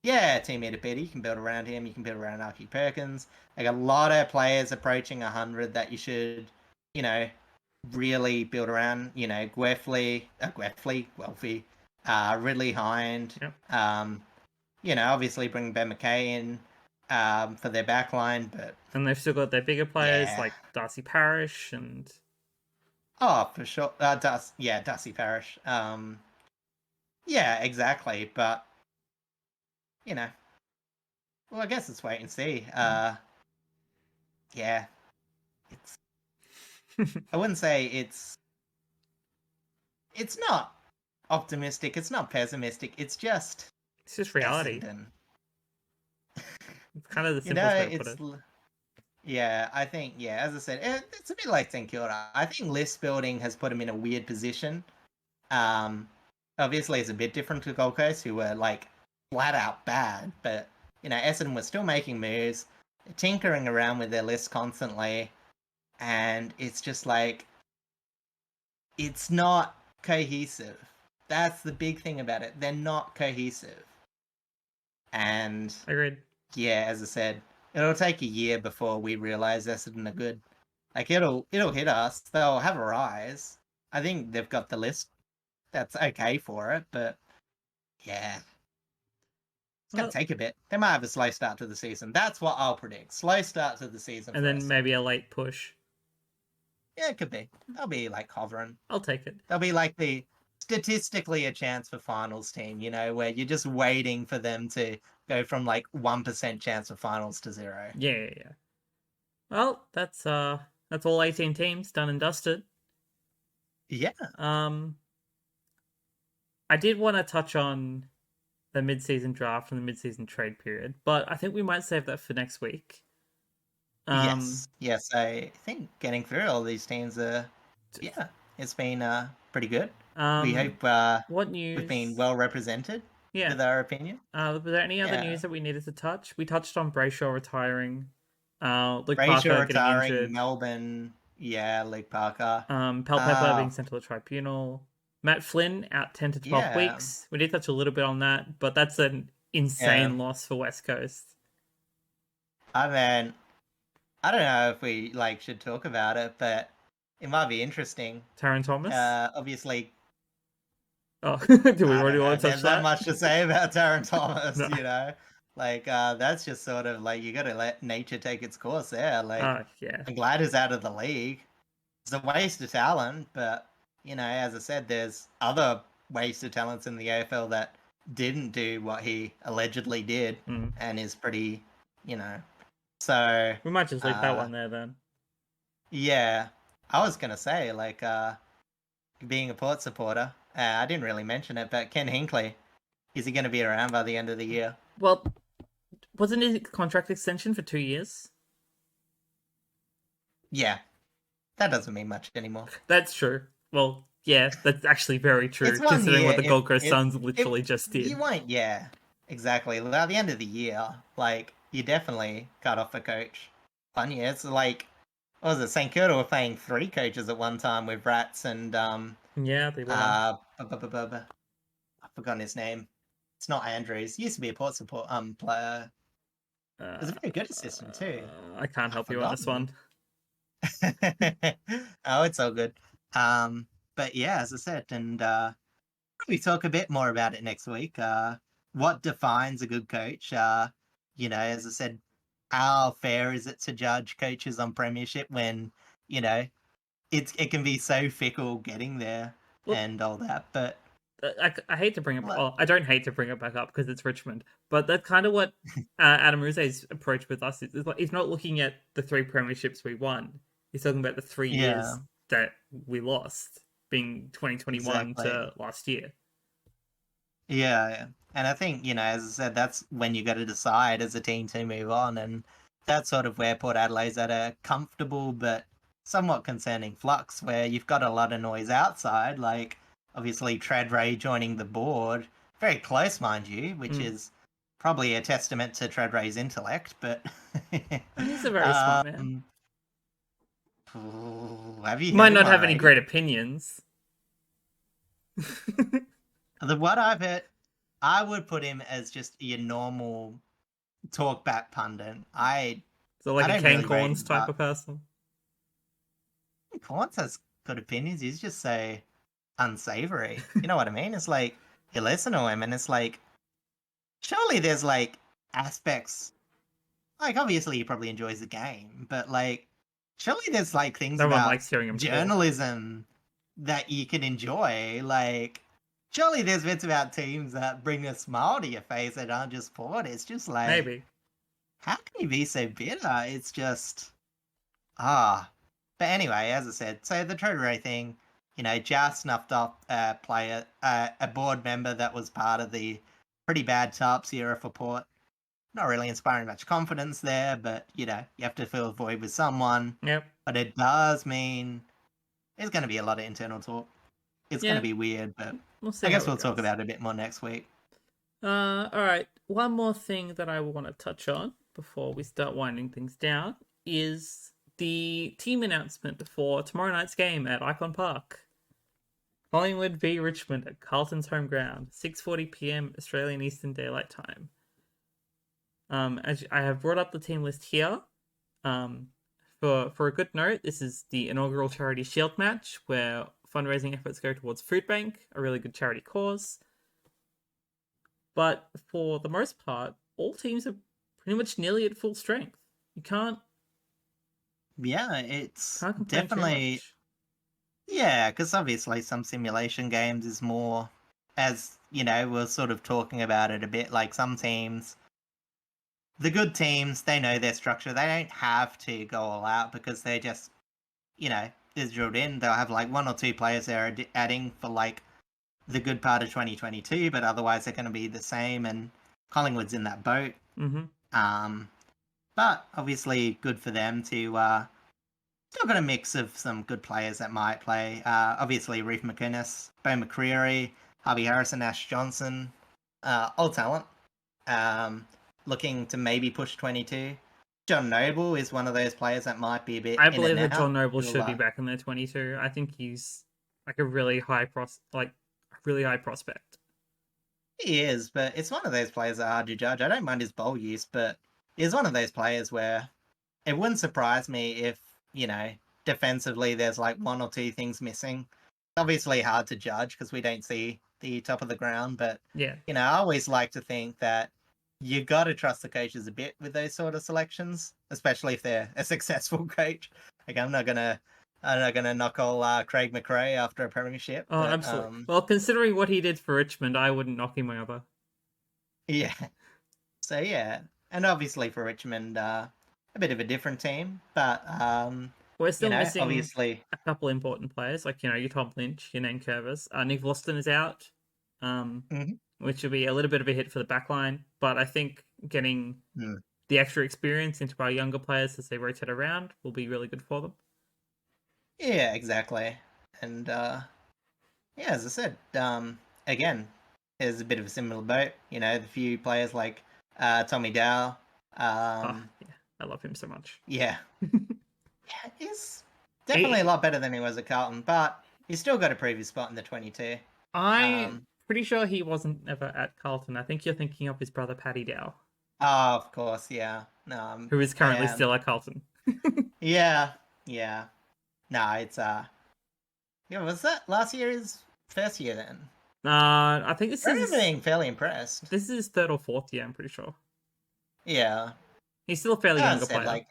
Yeah, team to beat. You can build around him. You can build around Archie Perkins. Like a lot of players approaching 100 that you should, you know, really build around. You know, Guelphy, Ridley Hind. Yep. You know, obviously bring Ben McKay in for their backline, but And they've still got their bigger players yeah. like Darcy Parish and Oh, for sure. Darcy Parish. Yeah, exactly. But you know, well, I guess let's wait and see. Yeah, it's. I wouldn't say it's not optimistic. It's not pessimistic. It's just reality. Essendon. It's kind of the You simplest know, way to put it. Yeah, I think, yeah, as I said, it's a bit like St Kilda. I think list building has put them in a weird position. Um, Obviously, it's a bit different to Gold Coast, who were like flat out bad, but you know, Essendon was still making moves, tinkering around with their list constantly, and it's just like it's not cohesive. That's the big thing about it. They're not cohesive. And Agreed. yeah, as I said, it'll take a year before we realize Essendon are good. Like it'll hit us. They'll have a rise. I think they've got the list that's okay for it, but yeah. It's gonna take a bit. They might have a slow start to the season. That's what I'll predict. Slow start to the season. And then maybe a late push. Yeah, it could be. They'll be like hovering. I'll take it. They'll be like the statistically a chance for finals team, you know, where you're just waiting for them to go from like 1% chance for finals to 0. Yeah. Well, that's all 18 teams done and dusted. Yeah. I did want to touch on the mid-season draft and the mid-season trade period, but I think we might save that for next week. Yes. I think getting through all these teams it's been pretty good. We hope what news? we've been well represented with our opinion. Was there any other news that we needed to touch? We touched on Brayshaw retiring. Luke Brayshaw Parker retiring, getting injured. Melbourne, Luke Parker. Pel Pepper being sent to the tribunal. Matt Flynn out 10 to 12 weeks. We did touch a little bit on that, but that's an insane loss for West Coast. I mean, I don't know if we should talk about it, but it might be interesting. Taron Thomas? Obviously. Oh, do we already want to touch that? There's not much to say about Taron Thomas, No. you know? That's just sort of you got to let nature take its course there. I'm glad he's out of the league. It's a waste of talent, but, you know, as I said, there's other wasted talents in the AFL that didn't do what he allegedly did and is pretty, you know. So we might just leave that one there then. Yeah. I was going to say, being a Port supporter, I didn't really mention it, but Ken Hinkley, is he going to be around by the end of the year? Well, wasn't his contract extension for 2 years? Yeah. That doesn't mean much anymore. That's true. Well, yeah, that's actually very true, considering what the Gold Coast Suns literally just did. You won't, yeah, exactly. At the end of the year, you definitely cut off a coach. Fun year. It's what was it? St Kilda were paying 3 coaches at one time with Rats and yeah, they were. I've forgotten his name. It's not Andrews. He used to be a Port support player. He was a very good assistant too. I can't help you on this one. Oh, it's all good. But yeah, as I said, and we talk a bit more about it next week. What defines a good coach? You know, as I said, how fair is it to judge coaches on premiership when, you know, it can be so fickle getting there and all that. But I hate to bring it. Well, I don't hate to bring it back up because it's Richmond, but that's kind of what Adam Ruse's approach with us is. He's not looking at the 3 premierships we won. He's talking about the 3 years that we lost, being 2021 to last year. Yeah. And I think, you know, as I said, that's when you got to decide as a team to move on. And that's sort of where Port Adelaide's at a comfortable but somewhat concerning flux where you've got a lot of noise outside, obviously Tradray joining the board. Very close, mind you, which is probably a testament to Tradray's intellect, but... He's a very smart man. Have you might not have any great opinions. What I've heard, I would put him as just your normal talkback pundit. So I like a don't Kane really rate Corns him, type but of person. Corns has good opinions. He's just so unsavory. You know what I mean? It's like you listen to him, and it's like surely there's like aspects. Like obviously he probably enjoys the game, but like surely there's like things No one about likes hearing him talk. journalism that you can enjoy. Like surely there's bits about teams that bring a smile to your face that aren't just sport. It's just like Maybe. how can you be so bitter? It's just ah. But anyway, as I said, so the Trotero thing, just snuffed off a player, a board member that was part of the pretty bad Tarps era for Port. Not really inspiring much confidence there, but you have to fill a void with someone. Yep. But it does mean there's going to be a lot of internal talk. It's going Yeah. to be weird, but We'll see I how guess it we'll talk goes. about it a bit more next week. All right. One more thing that I want to touch on before we start winding things down is the team announcement for tomorrow night's game at Icon Park. Collingwood v Richmond at Carlton's home ground, 6:40 p.m. Australian Eastern Daylight Time. As I have brought up the team list here, for a good note, this is the inaugural charity shield match where fundraising efforts go towards Food Bank, a really good charity cause. But for the most part, all teams are pretty much nearly at full strength. You can't It's complain too definitely, much. yeah, because obviously some simulation games is more, as we're sort of talking about it a bit, like some teams, the good teams, they know their structure. They don't have to go all out because they just, is drilled in. They'll have like one or two players they're adding for like the good part of 2022, but otherwise they're going to be the same. And Collingwood's in that boat. Mm-hmm. But obviously good for them to still got a mix of some good players that might play. Obviously Reef McInnes, Bo McCreary, Harvey Harrison, Ash Johnson, all talent. Looking to maybe push 22. John Noble is one of those players that might be a bit I in believe and that out. John Noble should be back in their 22. I think he's like a really high prospect. He is, but it's one of those players that are hard to judge. I don't mind his bowl use, but he's one of those players where it wouldn't surprise me if, defensively there's like one or two things missing. Obviously hard to judge because we don't see the top of the ground, but Yeah. I always like to think that you got to trust the coaches a bit with those sort of selections, especially if they're a successful coach. Like I'm not gonna knock all Craig McRae after a premiership. Oh, But, absolutely. Well, considering what he did for Richmond, I wouldn't knock him over. Yeah. So yeah, and obviously for Richmond, a bit of a different team, but we're still missing obviously a couple important players, like your Tom Lynch, your Nane Curvis. Nick Voston is out, which will be a little bit of a hit for the backline. But I think getting the extra experience into our younger players as they rotate around will be really good for them. Yeah, exactly. And as I said, again, there's a bit of a similar boat. The few players like Tommy Dow. Yeah, I love him so much. Yeah. He's definitely a lot better than he was at Carlton, but he's still got a previous spot in the 22. I'm pretty sure he wasn't ever at Carlton. I think you're thinking of his brother Paddy Dow. Oh, of course, yeah. Who is currently still at Carlton. Yeah. No, it's was that last year his first year then? I think this is being fairly impressed. This is his third or fourth year, I'm pretty sure. Yeah. He's still a fairly younger player.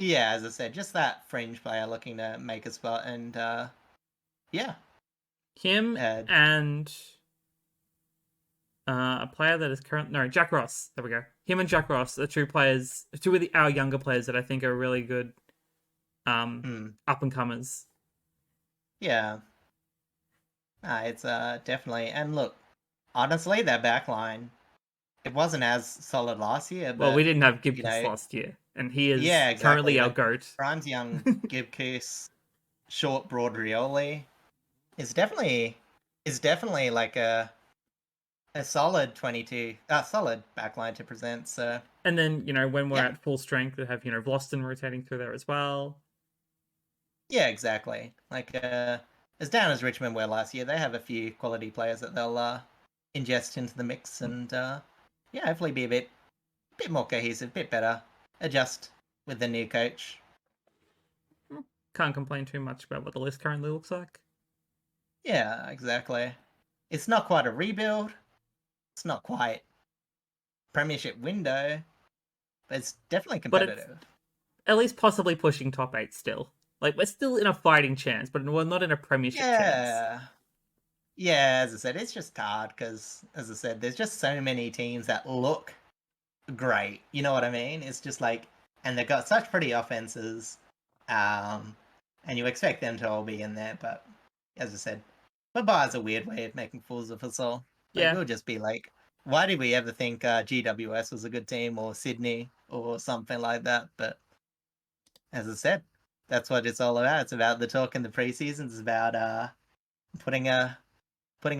Yeah, as I said, just that fringe player looking to make a spot, and yeah. Him and a player that is Jack Ross. There we go. Him and Jack Ross are two of our younger players that I think are really good up and comers. Yeah. It's definitely, and look, honestly, that back line, it wasn't as solid last year. But, well, we didn't have Gibcus last year, and he is currently our GOAT. Grimes, Young, Gibcus, Short, Broad, Rioli is definitely like a solid 22, solid backline to present. So, and then when we're at full strength, we have Vlosten rotating through there as well. Yeah, exactly. Like as down as Richmond were last year, they have a few quality players that they'll ingest into the mix and hopefully be a bit more cohesive, bit better, adjust with the new coach. Can't complain too much about what the list currently looks like. Yeah, exactly. It's not quite a rebuild. It's not quite premiership window, but it's definitely competitive. But it's at least possibly pushing top 8 still. Like, we're still in a fighting chance, but we're not in a premiership chance. Yeah, as I said, it's just hard because, as I said, there's just so many teams that look great. You know what I mean? It's just like, and they've got such pretty offenses, and you expect them to all be in there. But as I said, football has a weird way of making fools of us all. Like, Yeah. we'll just be like, why did we ever think GWS was a good team or Sydney or something like that? But as I said, that's what it's all about. It's about the talk in the preseason. It's about putting our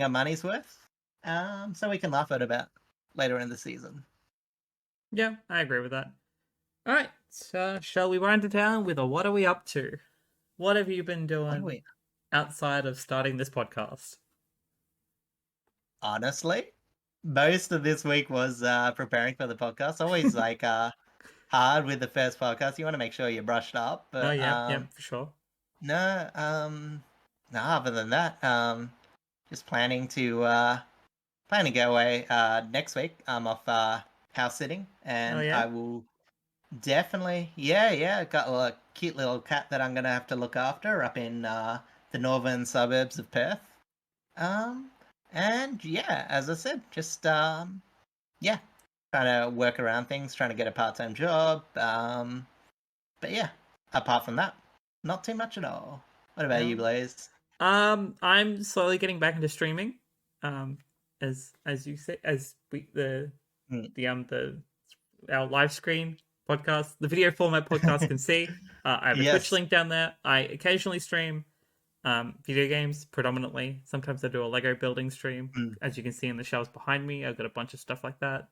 money's worth, so we can laugh at about later in the season. Yeah, I agree with that. All right, so shall we run to town with a what are we up to? What have you been doing outside of starting this podcast? Honestly, most of this week was preparing for the podcast. Always like hard with the first podcast. You want to make sure you're brushed up. But Oh, yeah, for sure. no, other than that, just planning to go away next week. I'm off house sitting, and yeah? I will definitely, got a cute little cat that I'm gonna have to look after up in the northern suburbs of Perth. And yeah, as I said, just trying to work around things, trying to get a part-time job. But yeah, apart from that, not too much at all. What about you, Blaze? I'm slowly getting back into streaming. As you say, as we the our live screen podcast, the video format podcast can see. I have a Twitch link down there. I occasionally stream video games predominantly. Sometimes I do a Lego building stream. As you can see in the shelves behind me, I've got a bunch of stuff like that.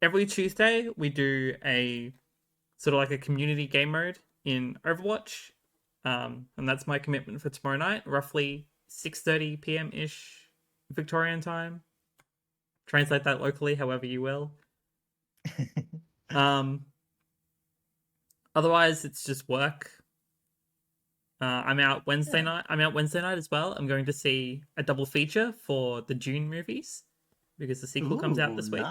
Every Tuesday we do a sort of like a community game mode in Overwatch. And that's my commitment for tomorrow night, roughly 6:30 p.m. ish Victorian time. Translate that locally however you will. Otherwise it's just work. I'm out Wednesday night. I'm out Wednesday night as well. I'm going to see a double feature for the Dune movies because the sequel comes out this week,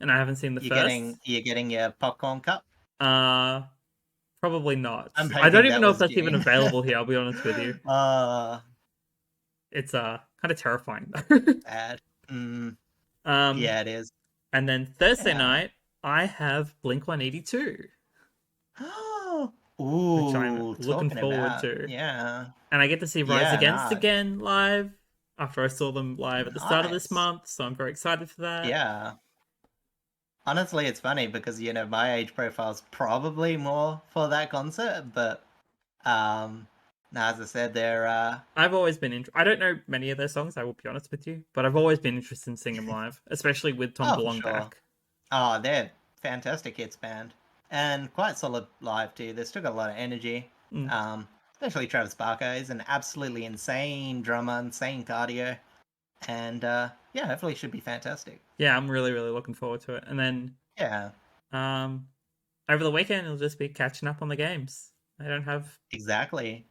and I haven't seen the first. You're getting your popcorn cup? Probably not. I don't even know if that's even available here. I'll be honest with you. It's kind of terrifying. Bad. Yeah, it is. And then Thursday night, I have Blink-182. Which I'm looking forward to. Yeah. And I get to see Rise Against again live after I saw them live at the start of this month, so I'm very excited for that. Yeah. Honestly, it's funny because, my age profile is probably more for that concert, but as I said, they're... I've always been I don't know many of their songs, I will be honest with you, but I've always been interested in seeing them live, especially with Tom DeLonge back. Oh, they're fantastic hits band. And quite solid live too. They've still got a lot of energy. Especially Travis Barker is an absolutely insane drummer, insane cardio. And hopefully it should be fantastic. Yeah, I'm really, really looking forward to it. And then over the weekend it'll just be catching up on the games. I don't have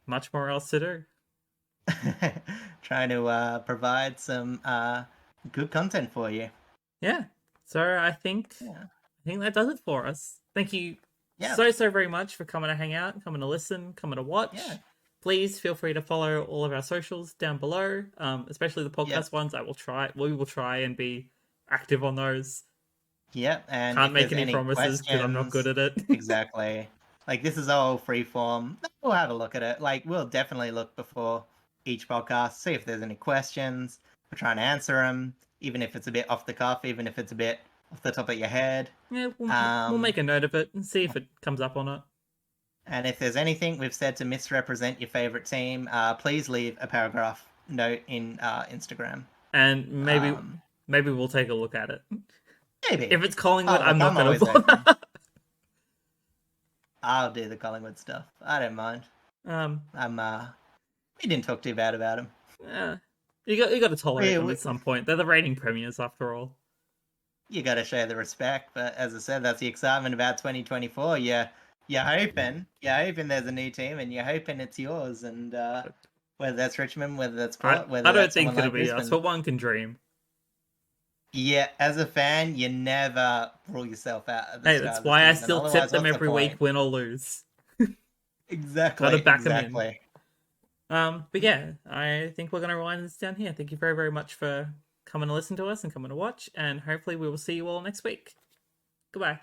much more else to do. Trying to provide some good content for you. Yeah. So I think that does it for us. Thank you so very much for coming to hang out, coming to listen, coming to watch. Yeah. Please feel free to follow all of our socials down below, especially the podcast ones. We will try and be active on those. Yep, and can't make any promises because I'm not good at it. Exactly. Like, this is all free form. We'll have a look at it. Like, we'll definitely look before each podcast, see if there's any questions. We're trying to answer them, even if it's a bit off the cuff, even if it's a bit off the top of your head. Yeah, we'll make a note of it and see if it comes up or not. And if there's anything we've said to misrepresent your favorite team, please leave a paragraph note in Instagram. And maybe we'll take a look at it. Maybe. If it's Collingwood, I'm not going to bother. I'll do the Collingwood stuff. I don't mind. We didn't talk too bad about him. You got to tolerate Yeah, them at some point. They're the reigning premiers, after all. you got to show the respect. But as I said, that's the excitement about 2024. You're hoping there's a new team, and you're hoping it's yours. And whether that's Richmond, whether that's Port, I whether don't that's someone think it'll like be us, Brisbane. but one can dream. Yeah, as a fan, you never rule yourself out at the Hey, start that's of the why I season. still tip Otherwise, them what's the every week, point? win or lose. Exactly. Gotta back them in. Exactly. But yeah, I think we're gonna wind this down here. Thank you very, very much for coming to listen to us and coming to watch, and hopefully we will see you all next week. Goodbye.